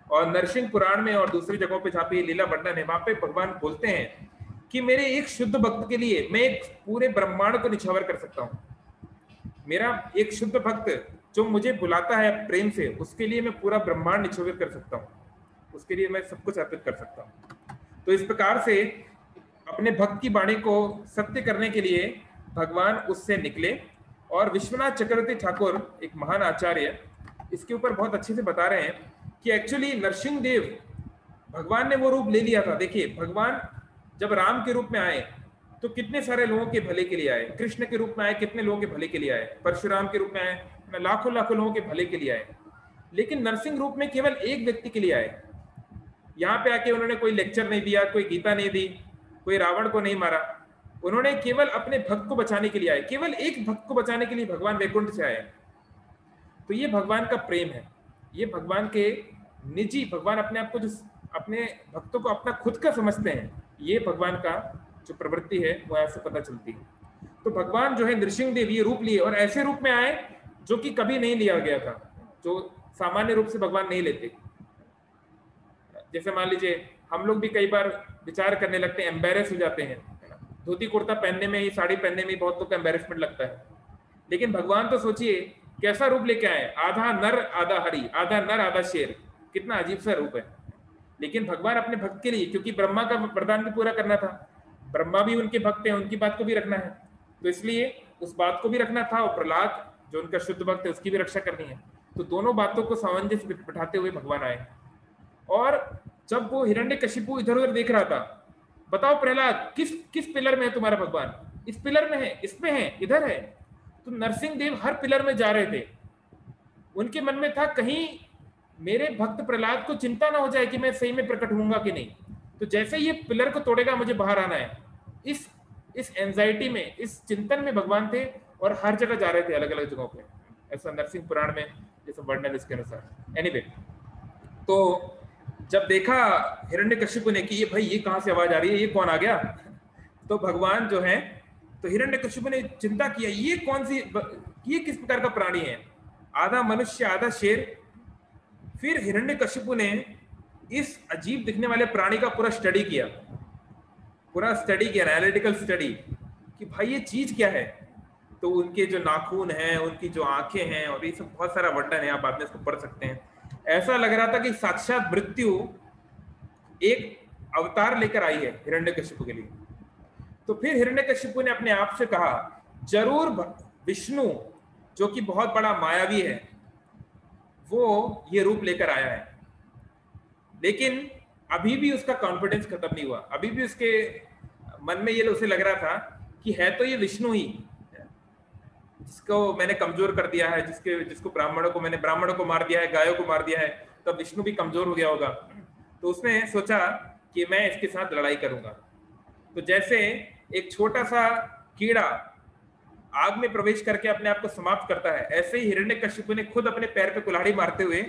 और नरसिंह पुराण में और दूसरी जगहों पे जहाँ पे लीला वर्णन है, वहां पे भगवान बोलते हैं कि मेरे एक शुद्ध भक्त के लिए मैं एक पूरे ब्रह्मांड को निछावर कर सकता हूँ। मेरा एक शुद्ध भक्त जो मुझे बुलाता है प्रेम से, उसके लिए मैं पूरा ब्रह्मांड निछावर कर सकता हूँ, उसके लिए मैं सब कुछ अर्पित कर सकता हूँ। तो इस प्रकार से अपने भक्त की वाणी को सत्य करने के लिए भगवान उससे निकले। और विश्वनाथ चक्रवर्ती ठाकुर, एक महान आचार्य, इसके ऊपर बहुत अच्छे से बता रहे हैं कि एक्चुअली नरसिंह देव, भगवान ने वो रूप ले लिया था। देखिए, भगवान जब राम के रूप में आए तो कितने सारे लोगों के भले के लिए आए, कृष्ण के रूप में आए कितने लोगों के भले के लिए आए, परशुराम के रूप में आए लाखों लाखों लोगों के भले के लिए आए, लेकिन नरसिंह रूप में केवल एक व्यक्ति के लिए आए। यहाँ पे आके उन्होंने कोई लेक्चर नहीं दिया, कोई गीता नहीं दी, कोई रावण को नहीं मारा, उन्होंने केवल अपने भक्त को बचाने के लिए आए, केवल एक भक्त को बचाने के लिए भगवान वैकुंठ से आए। तो ये भगवान का प्रेम है, ये भगवान के निजी, भगवान अपने आप को जो अपने भक्तों को अपना खुद का समझते हैं, ये भगवान का जो प्रवृत्ति है वो ऐसे पता चलती है। तो भगवान जो है नृसिंह देव ये रूप लिए और ऐसे रूप में आए जो कि कभी नहीं लिया गया था, जो सामान्य रूप से भगवान नहीं लेते। जैसे मान लीजिए हम लोग भी कई बार विचार करने लगते हैं, एम्बेरस हो जाते हैं, है ना, धोती कुर्ता पहनने में ही, साड़ी पहनने में ही बहुत लोग को एम्बेरसमेंट लगता है। लेकिन भगवान तो सोचिए कैसा रूप लेके आए, आधा नर आधा हरि, आधा नर आधा शेर, कितना अजीब सा रूप है। लेकिन भगवान अपने भक्त के लिए, क्योंकि ब्रह्मा का वरदान भी पूरा करना था, ब्रह्मा भी उनके भक्त हैं, उनकी बात को भी रखना है, तो इसलिए उस बात को भी रखना था, और प्रहलाद जो उनका शुद्ध भक्त है उसकी भी रक्षा करनी है। तो दोनों बातों को सामंजस्य बिठाते हुए भगवान आए। और जब वो हिरण्यकशिपु इधर उधर देख रहा था, बताओ प्रहलाद किस किस पिलर में है तुम्हारा भगवान? इस पिलर में है, इसमें है, इधर है। तो नरसिंह देव हर पिलर में जा रहे थे। उनके मन में था कहीं मेरे भक्त प्रहलाद को चिंता ना हो जाए कि मैं सही में प्रकट होऊंगा कि नहीं। तो जैसे ये पिलर को तोड़ेगा मुझे बाहर आना है। इस एंजाइटी में, इस चिंतन में भगवान थे, और हर जगह जा रहे थे, अलग अलग जगहों पे। ऐसा नरसिंह पुराण में जैसे वर्णन इसके अनुसार। एनीवे, तो जब देखा हिरण्यकशिपु ने कि ये भाई ये कहाँ से आवाज आ रही है, ये कौन आ गया, तो भगवान जो है, तो हिरण्यकशिपु ने चिंता किया ये कौन सी, ये किस प्रकार का प्राणी है, आधा मनुष्य आधा शेर। फिर हिरण्यकशिपु ने इस अजीब दिखने वाले प्राणी का पूरा स्टडी किया, एनालिटिकल स्टडी, कि भाई ये चीज क्या है। तो उनके जो नाखून हैं, उनकी जो आंखें हैं, और ये सब बहुत सारा वर्णन है, आप बाद में इसको पढ़ सकते हैं। ऐसा लग रहा था कि साक्षात मृत्यु एक अवतार लेकर आई है हिरण्यकशिपु के लिए। तो फिर हिरण्यकशिपु ने अपने आप से कहा जरूर विष्णु जो कि बहुत बड़ा मायावी है वो ये रूप लेकर आया है। लेकिन अभी भी उसका कॉन्फिडेंस खत्म नहीं हुआ, अभी भी उसके मन में ये उसे लग रहा था कि है तो ये विष्णु ही जिसको मैंने कमजोर कर दिया है, जिसको ब्राह्मणों को मार दिया है, गायों को मार दिया है, तब विष्णु भी कमजोर हो गया होगा। तो उसने सोचा कि मैं इसके साथ लड़ाई करूंगा। तो जैसे एक छोटा सा कीड़ा आग में प्रवेश करके अपने आप को समाप्त करता है, ऐसे ही हिरण्यकशिपु ने खुद अपने पैर पे कुल्हाड़ी मारते हुए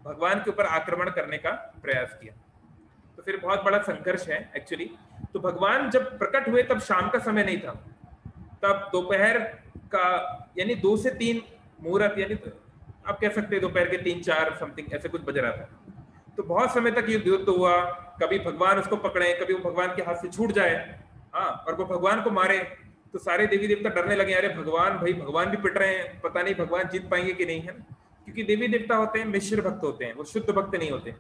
भगवान के ऊपर आक्रमण करने का प्रयास किया। तो फिर बहुत बड़ा संघर्ष है एक्चुअली। तो भगवान जब प्रकट हुए तब शाम का समय नहीं था, तब दोपहर का यानी 2 से 3 मुहूर्त, यानी आप कह सकते हैं दोपहर के 3-4 समथिंग ऐसे कुछ बज रहा था। तो बहुत समय तक ये युद्ध हुआ, कभी भगवान उसको पकड़े, कभी वो भगवान के हाथ से छूट जाए, हाँ, और वो भगवान को मारे। तो सारे देवी देवता डरने लगे, अरे भगवान भी पिट रहे हैं, पता नहीं भगवान जीत पाएंगे कि नहीं, है ना। क्योंकि देवी देवता होते हैं मिश्र भक्त होते हैं, वो शुद्ध भक्त नहीं होते।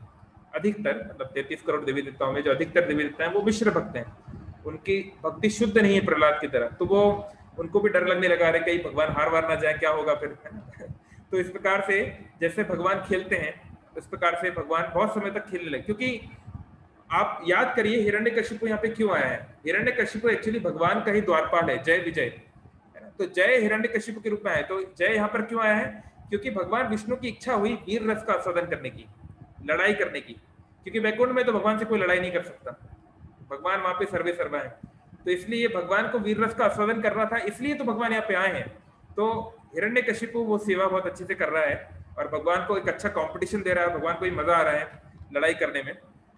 अधिकतर मतलब 33 करोड़ देवी देवताओं में जो अधिकतर देवी देवता हैं वो मिश्र भक्त हैं, उनकी भक्ति शुद्ध नहीं है प्रहलाद की तरह। तो वो उनको भी डर लगने लगा, रहे कहीं भगवान हार वार ना जाए, क्या होगा फिर, है ना। तो इस प्रकार से जैसे भगवान खेलते हैं इस प्रकार से भगवान बहुत समय तक खेलने लगे। क्योंकि आप याद करिए हिरण्यकशिपु यहाँ पे क्यों आया है। हिरण्यकशिपु एक्चुअली भगवान का ही द्वारपाल है, जय विजय, है ना। तो जय हिरण्यकशिपु के रूप में आया। तो जय यहाँ पर क्यों आया है, क्योंकि भगवान विष्णु की इच्छा हुई वीर रस का आस्वादन करने की, लड़ाई करने की। क्योंकि वैकुंठ में तो भगवान से कोई लड़ाई नहीं कर सकता, भगवान वहां पे सर्वे सर्वा है। तो इसलिए भगवान को वीर रस का आस्वादन करना था, इसलिए तो भगवान यहाँ पे आए हैं। तो हिरण्यकशिपु वो सेवा बहुत अच्छे से कर रहा है और भगवान को एक अच्छा कंपटीशन दे रहा है, भगवान को ही मजा आ रहा है लड़ाई करने में।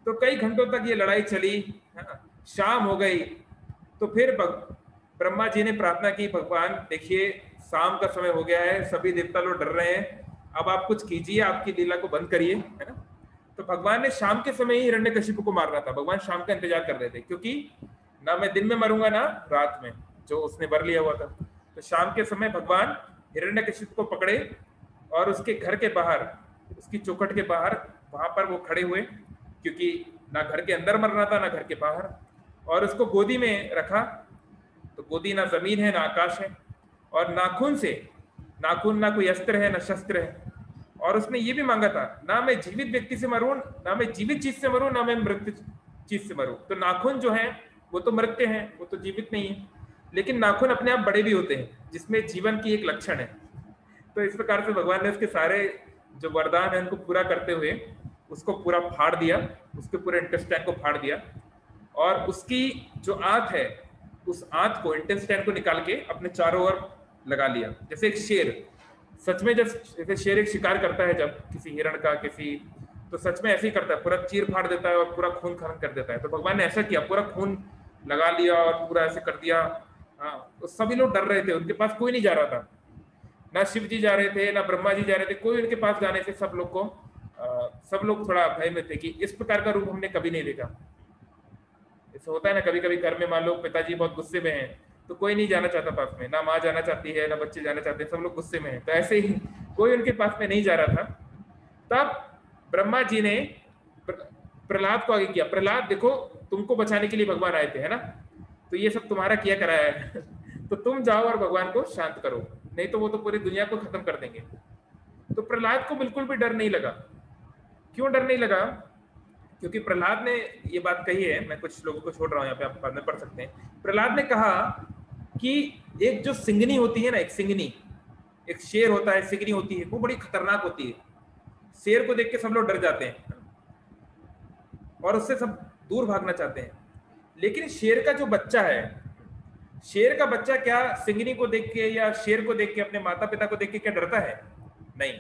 तो कई घंटों तक ये लड़ाई चली, है ना। शाम हो गई तो फिर ब्रह्मा जी ने प्रार्थना की, भगवान देखिए शाम का समय हो गया है, सभी देवता लोग डर रहे हैं, अब आप कुछ कीजिए, आपकी लीला को बंद करिए, है ना। तो भगवान ने शाम के समय ही हिरण्यकशिपु को मारना था, भगवान शाम का इंतजार कर रहे थे, क्योंकि ना मैं दिन में मरूंगा ना रात में, जो उसने वर लिया हुआ था। तो शाम के समय भगवान हिरण्यकशिपु को पकड़े और उसके घर के बाहर, उसकी चौखट के बाहर, वहां पर वो खड़े हुए, क्योंकि ना घर के अंदर मरना था ना घर के बाहर, और उसको गोदी में रखा। तो गोदी ना जमीन है ना आकाश है, और नाखून से, नाखून ना कोई अस्त्र है ना शस्त्र है। और उसने ये भी मांगा था, ना मैं जीवित व्यक्ति से मरूं, ना मैं जीवित चीज से मरूं, ना मैं मृत चीज से मरूं। तो नाखून जो है वो तो मृत्य हैं, वो तो जीवित नहीं है, लेकिन नाखून अपने आप बड़े भी होते हैं, जिसमें जीवन की एक लक्षण है। तो इस प्रकार से भगवान ने उसके सारे जो वरदान है उनको पूरा करते हुए उसको पूरा फाड़ दिया, उसके पूरे इंटेस्टाइन को फाड़ दिया, और उसकी जो आंत है उस आंत को, इंटेस्टाइन को निकाल के अपने चारों ओर लगा लिया। जैसे एक शेर, सच में जैसे शेर एक शिकार करता है जब किसी हिरण का किसी, तो सच में ऐसे ही करता है, पूरा चीर फाड़ देता है और पूरा खून खनन कर देता है। तो भगवान ने ऐसा किया, पूरा खून लगा लिया और पूरा ऐसे कर दिया। हाँ, तो सभी लोग डर रहे थे, उनके पास कोई नहीं जा रहा था। ना शिव जी जा रहे थे, ना ब्रह्मा जी जा रहे थे, कोई उनके पास जाने से सब लोग को सब लोग थोड़ा भय में थे कि इस प्रकार का रूप हमने कभी नहीं देखा। ऐसा होता है ना, कभी कभी घर में मान लो पिताजी बहुत गुस्से में हैं, तो कोई नहीं जाना चाहता पास में, ना माँ जाना चाहती है, ना बच्चे जाना चाहते हैं, सब लोग गुस्से में हैं। तो ऐसे ही कोई उनके पास में नहीं जा रहा था। तब ब्रह्मा जी ने प्रहलाद को आगे किया, प्रहलाद देखो तुमको बचाने के लिए भगवान आए थे, है ना, तो ये सब तुम्हारा किया कराया है तो तुम जाओ और भगवान को शांत करो, नहीं तो वो तो पूरी दुनिया को खत्म कर देंगे। तो प्रहलाद को बिल्कुल भी डर नहीं लगा। क्यों डर नहीं लगा? क्योंकि प्रहलाद ने ये बात कही है, मैं कुछ लोगों को छोड़ रहा हूँ यहाँ पे, आप बाद में पढ़ सकते हैं। प्रहलाद ने कहा कि एक जो सिंगनी होती है ना, एक सिंगनी, एक शेर होता है, सिंगनी होती है, वो बड़ी खतरनाक होती है। शेर को देख के सब लोग डर जाते हैं और उससे सब दूर भागना चाहते हैं। लेकिन शेर का जो बच्चा है, शेर का बच्चा क्या सिंगनी को देख के या शेर को देख के अपने माता पिता को देख के क्या डरता है? नहीं,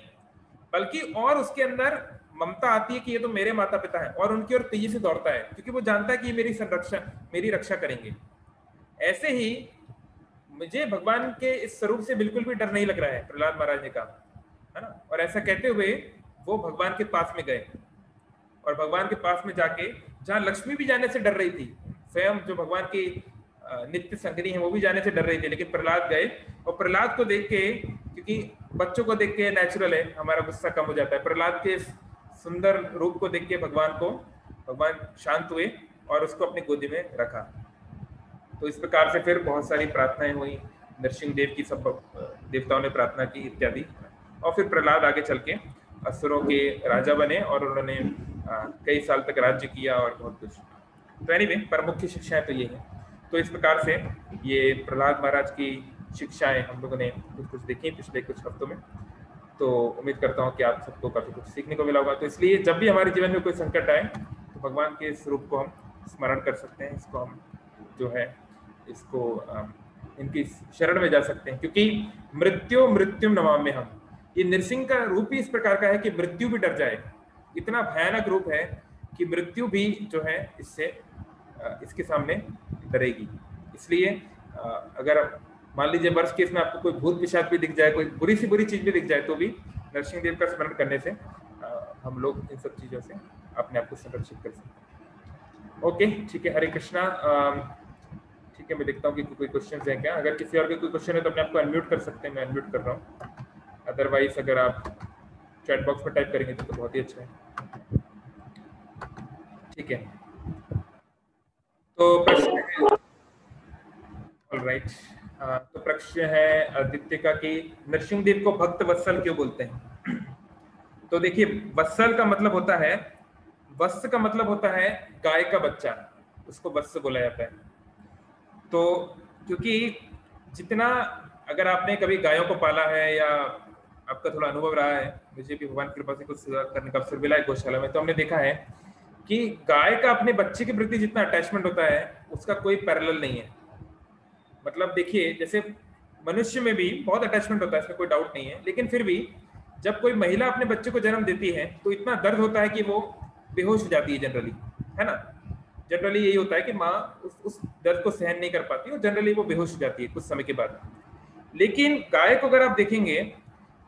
बल्कि और उसके अंदर ममता आती है कि ये तो मेरे माता पिता हैं, और उनकी ओर तेजी से दौड़ता है, क्योंकि वो जानता है कि ये मेरी संरक्षा, मेरी रक्षा करेंगे। ऐसे ही मुझे भगवान के इस स्वरूप से बिल्कुल भी डर नहीं लग रहा है, प्रहलाद महाराज ने कहा, है ना। और ऐसा कहते हुए वो भगवान के पास में गए, और भगवान के पास में जाके, जहां लक्ष्मी भी जाने से डर रही थी, स्वयं जो भगवान की नित्य संगिनी है वो भी जाने से डर रही थी, लेकिन प्रहलाद गए। और प्रहलाद को देख के, क्योंकि बच्चों को देख के नेचुरल है हमारा गुस्सा कम हो जाता है, प्रहलाद के सुंदर रूप को देख के भगवान शांत हुए और उसको अपनी गोदी में रखा। तो इस प्रकार से फिर बहुत सारी प्रार्थनाएं हुई, नरसिंह देव की सब देवताओं ने प्रार्थना की इत्यादि, और फिर प्रहलाद आगे चल के असुरों के राजा बने और उन्होंने कई साल तक राज्य किया और बहुत कुछ। तो एनीवे, पर मुख्य शिक्षाएं तो ये है। तो इस प्रकार से ये प्रहलाद महाराज की शिक्षाएं हम लोगों ने कुछ देखी पिछले कुछ हफ्तों में। तो उम्मीद करता हूँ कि आप सबको काफी कुछ सीखने को मिला होगा। तो इसलिए जब भी हमारे जीवन में कोई संकट आए तो भगवान के इस रूप को हम स्मरण कर सकते हैं, इसको हम जो है इसको इनकी शरण में जा सकते हैं, क्योंकि मृत्युम नमाम्य हम, ये नृसिंह का रूप ही इस प्रकार का है कि मृत्यु भी डर जाए। इतना भयानक रूप है कि मृत्यु भी जो है इससे इसके सामने डरेगी। इसलिए अगर मान लीजिए वर्ष केस में आपको कोई भूत पिशाच भी दिख जाए, कोई बुरी सी बुरी चीज भी दिख जाए, तो भी नरसिंह देव का स्मरण करने से हम लोग इन सब चीजों से अपने आप को संरक्षित कर सकते हैं। ओके, ठीक है, हरे कृष्णा। ठीक है, मैं देखता हूँ कि कोई क्वेश्चन है क्या। अगर किसी और के कोई क्वेश्चन है तो अपने आपको अनम्यूट कर सकते हैं, मैं अनम्यूट कर रहा हूँ। अदरवाइज अगर आप चैट बॉक्स में टाइप करेंगे तो बहुत ही अच्छा है। ठीक है, तो प्रश्न है, ऑलराइट, तो प्रश्न है आदित्य का कि नरसिंह देव को भक्त वत्सल क्यों बोलते हैं? तो देखिए, वत्सल का मतलब होता है, वत्स का मतलब होता है गाय का बच्चा, उसको वत्स बोला जाता है। तो क्योंकि जितना, अगर आपने कभी गायों को पाला है या आपका थोड़ा अनुभव रहा है, मुझे भी भगवान की कृपा से कुछ सेवा करने का अवसर मिला है गौशाला में, तो हमने देखा है कि गाय का अपने बच्चे के प्रति जितना अटैचमेंट होता है उसका कोई पैरेलल नहीं है। मतलब देखिए, जैसे मनुष्य में भी बहुत अटैचमेंट होता है, इसमें कोई डाउट नहीं है, लेकिन फिर भी जब कोई महिला अपने बच्चे को जन्म देती है तो इतना दर्द होता है कि वो बेहोश हो जाती है जनरली, है ना। जनरली यही होता है कि माँ उस दर्द को सहन नहीं कर पाती और जनरली वो बेहोश हो जाती है कुछ समय के बाद। लेकिन गाय को अगर आप देखेंगे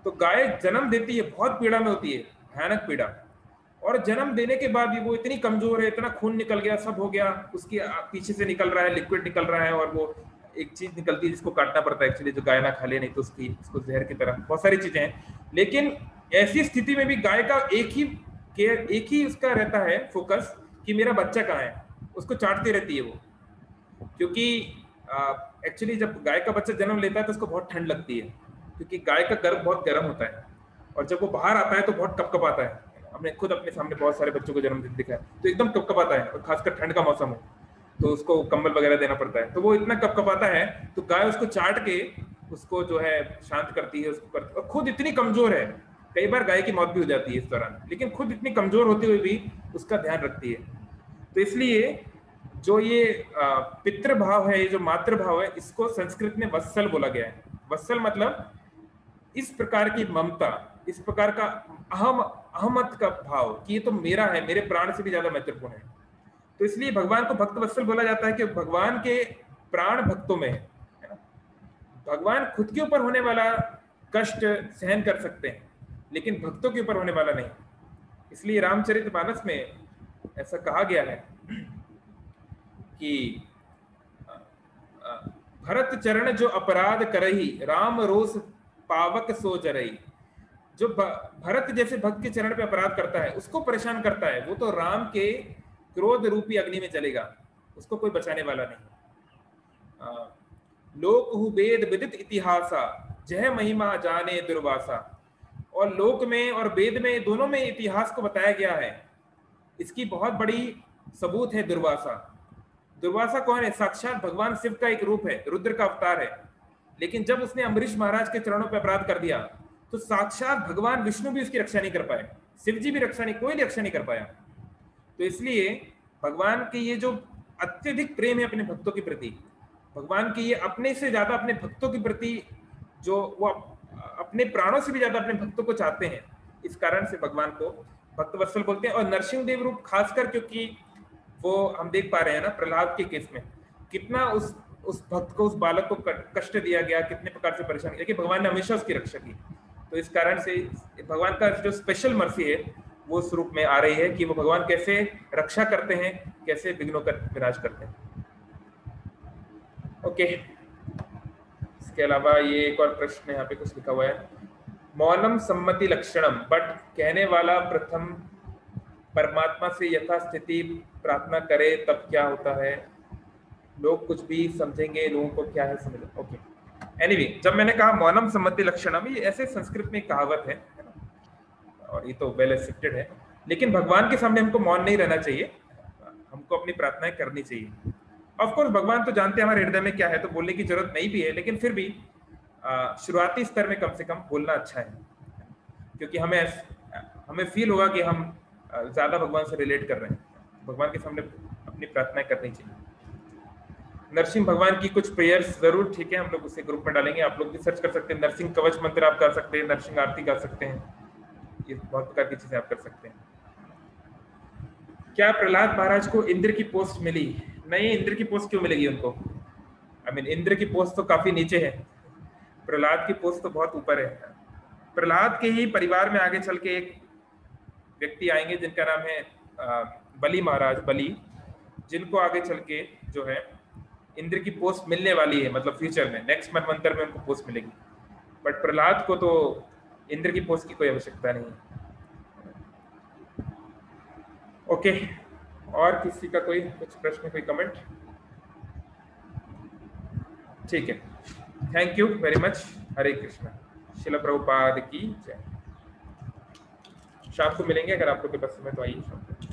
तो गाय जन्म देती है, बहुत पीड़ा में होती है, भयानक पीड़ा, और जन्म देने के बाद भी वो इतनी कमजोर है, इतना खून निकल गया, सब हो गया, उसके पीछे से निकल रहा है, लिक्विड निकल रहा है, और वो एक चीज निकलती है जिसको काटना पड़ता है एक्चुअली, जो गाय ना खा ले, नहीं तो उसको जहर की तरह, बहुत सारी चीजें हैं। लेकिन ऐसी स्थिति में भी गाय का एक ही उसका रहता है फोकस कि मेरा बच्चा कहाँ है, उसको चाटती रहती है वो। क्योंकि एक्चुअली जब गाय का बच्चा जन्म लेता है तो उसको बहुत ठंड लगती है, क्योंकि गाय का गर्भ बहुत गर्म होता है, और जब वो बाहर आता है तो बहुत कपकपाता है। हमने खुद अपने सामने बहुत सारे बच्चों को जन्म देखा है, तो एकदम कपकपाता है, और खासकर ठंड का मौसम हो तो उसको कंबल वगैरह देना पड़ता है, तो वो इतना कपकपाता है, तो गाय उसको चाट के उसको जो है शांत करती है, उसको करती है। और खुद इतनी कमजोर है, कई बार गाय की मौत भी हो जाती है इस दौरान, लेकिन खुद इतनी कमजोर होते हुए भी उसका ध्यान रखती है। तो इसलिए जो ये पितृभाव है, ये जो मातृभाव है, इसको संस्कृत में वत्सल बोला गया है। वत्सल मतलब इस प्रकार की ममता, इस प्रकार का अहमत का भाव कि ये तो मेरा है, मेरे प्राण से भी ज्यादा महत्वपूर्ण है। तो इसलिए भगवान को भक्त वत्सल बोला जाता है कि भगवान के प्राण भक्तों में है ना। भगवान खुद के ऊपर होने वाला कष्ट सहन कर सकते हैं, लेकिन भक्तों के ऊपर होने वाला नहीं। इसलिए रामचरितमानस में ऐसा कहा गया है कि भरत चरण जो अपराध करही, राम रोष पावक सो जरई। जो भरत जैसे भक्त के चरण पे अपराध करता है, उसको परेशान करता है, वो तो राम के क्रोध रूपी अग्नि में जलेगा, उसको कोई बचाने वाला नहीं। लोक हु वेद विदित इतिहासा, जय महिमा जाने दुर्वासा। और लोक में और वेद में दोनों में इतिहास को बताया गया है। इसकी बहुत बड़ी सबूत है दुर्वासा। दुर्वासा कौन है? साक्षात भगवान शिव का एक रूप है, रुद्र का अवतार है। लेकिन जब उसने अम्बरीश महाराज के चरणों पर अपराध कर दिया तो साक्षात भगवान विष्णु भी उसकी रक्षा नहीं कर पाए, शिव जी भी रक्षा नहीं, कोई रक्षा नहीं कर पाया। तो इसलिए भगवान के ये जो अत्यधिक प्रेम है अपने भक्तों के प्रति, भगवान की ये अपने से ज्यादा अपने भक्तों के प्रति जो वो अपने प्राणों से भी ज्यादा अपने भक्तों को चाहते हैं, इस कारण से भगवान को भक्तवत्सल बोलते हैं। और नरसिंह देव रूप खासकर क्योंकि वो हम देख पा रहे हैं ना प्रहलाद के केस में कितना उस भक्त को, उस बालक को कष्ट दिया गया, कितने प्रकार से परेशान किया, कि भगवान ने हमेशा उसकी रक्षा की। तो इस कारण से भगवान का जो स्पेशल मर्सी है वो उस रूप में आ रही है कि वो भगवान कैसे रक्षा करते हैं, कैसे विघ्नों का विनाश करते हैं। ओके, इसके अलावा ये एक और प्रश्न यहाँ पे कुछ लिखा हुआ है, मौनम सम्मति लक्षणम, बट कहने वाला प्रथम परमात्मा से यथास्थिति प्रार्थना करे तब क्या होता है? लोग कुछ भी समझेंगे, लोगों को क्या है समझ। ओके, एनीवे, जब मैंने कहा मौनम सम्मति लक्षणम, ये ऐसे संस्कृत में कहावत है और ये तो वेल एक्सेप्टेड है, लेकिन भगवान के सामने हमको मौन नहीं रहना चाहिए, हमको अपनी प्रार्थनाएं करनी चाहिए। ऑफ कोर्स भगवान तो जानते हैं हमारे हृदय में क्या है, तो बोलने की जरूरत नहीं भी है, लेकिन फिर भी शुरुआती स्तर में कम से कम बोलना अच्छा है, क्योंकि हमें फील होगा कि हम ज्यादा भगवान से रिलेट कर रहे हैं। भगवान के सामने अपनी प्रार्थनाएं करनी चाहिए। नरसिंह भगवान की कुछ प्रेयर्स जरूर, ठीक है, हम लोग उसे ग्रुप में डालेंगे, आप लोग भी सर्च कर सकते हैं। नरसिंह कवच मंत्र आप गा सकते हैं, नरसिंह आरती गा सकते हैं, ये बहुत प्रकार की चीजें आप कर सकते हैं। क्या प्रहलाद महाराज को इंद्र की पोस्ट मिली? नहीं, इंद्र की पोस्ट क्यों मिलेगी उनको? इंद्र की पोस्ट तो काफी नीचे है, प्रहलाद की पोस्ट तो बहुत ऊपर है। प्रहलाद के ही परिवार में आगे चल के एक व्यक्ति आएंगे जिनका नाम है बलि महाराज, बलि, जिनको आगे चल के जो है इंद्र की पोस्ट मिलने वाली है, मतलब फ्यूचर में नेक्स्ट मनवंतर में उनको पोस्ट मिलेगी। बट प्रहलाद को तो इंद्र की पोस्ट की कोई आवश्यकता नहीं है। ओके, और किसी का कोई कुछ प्रश्न, कोई कमेंट? ठीक है, थैंक यू वेरी मच। हरे कृष्णा, श्रील प्रभुपाद की जय। शाम को मिलेंगे, अगर आप लोग के पास समय तो आइए शाम को।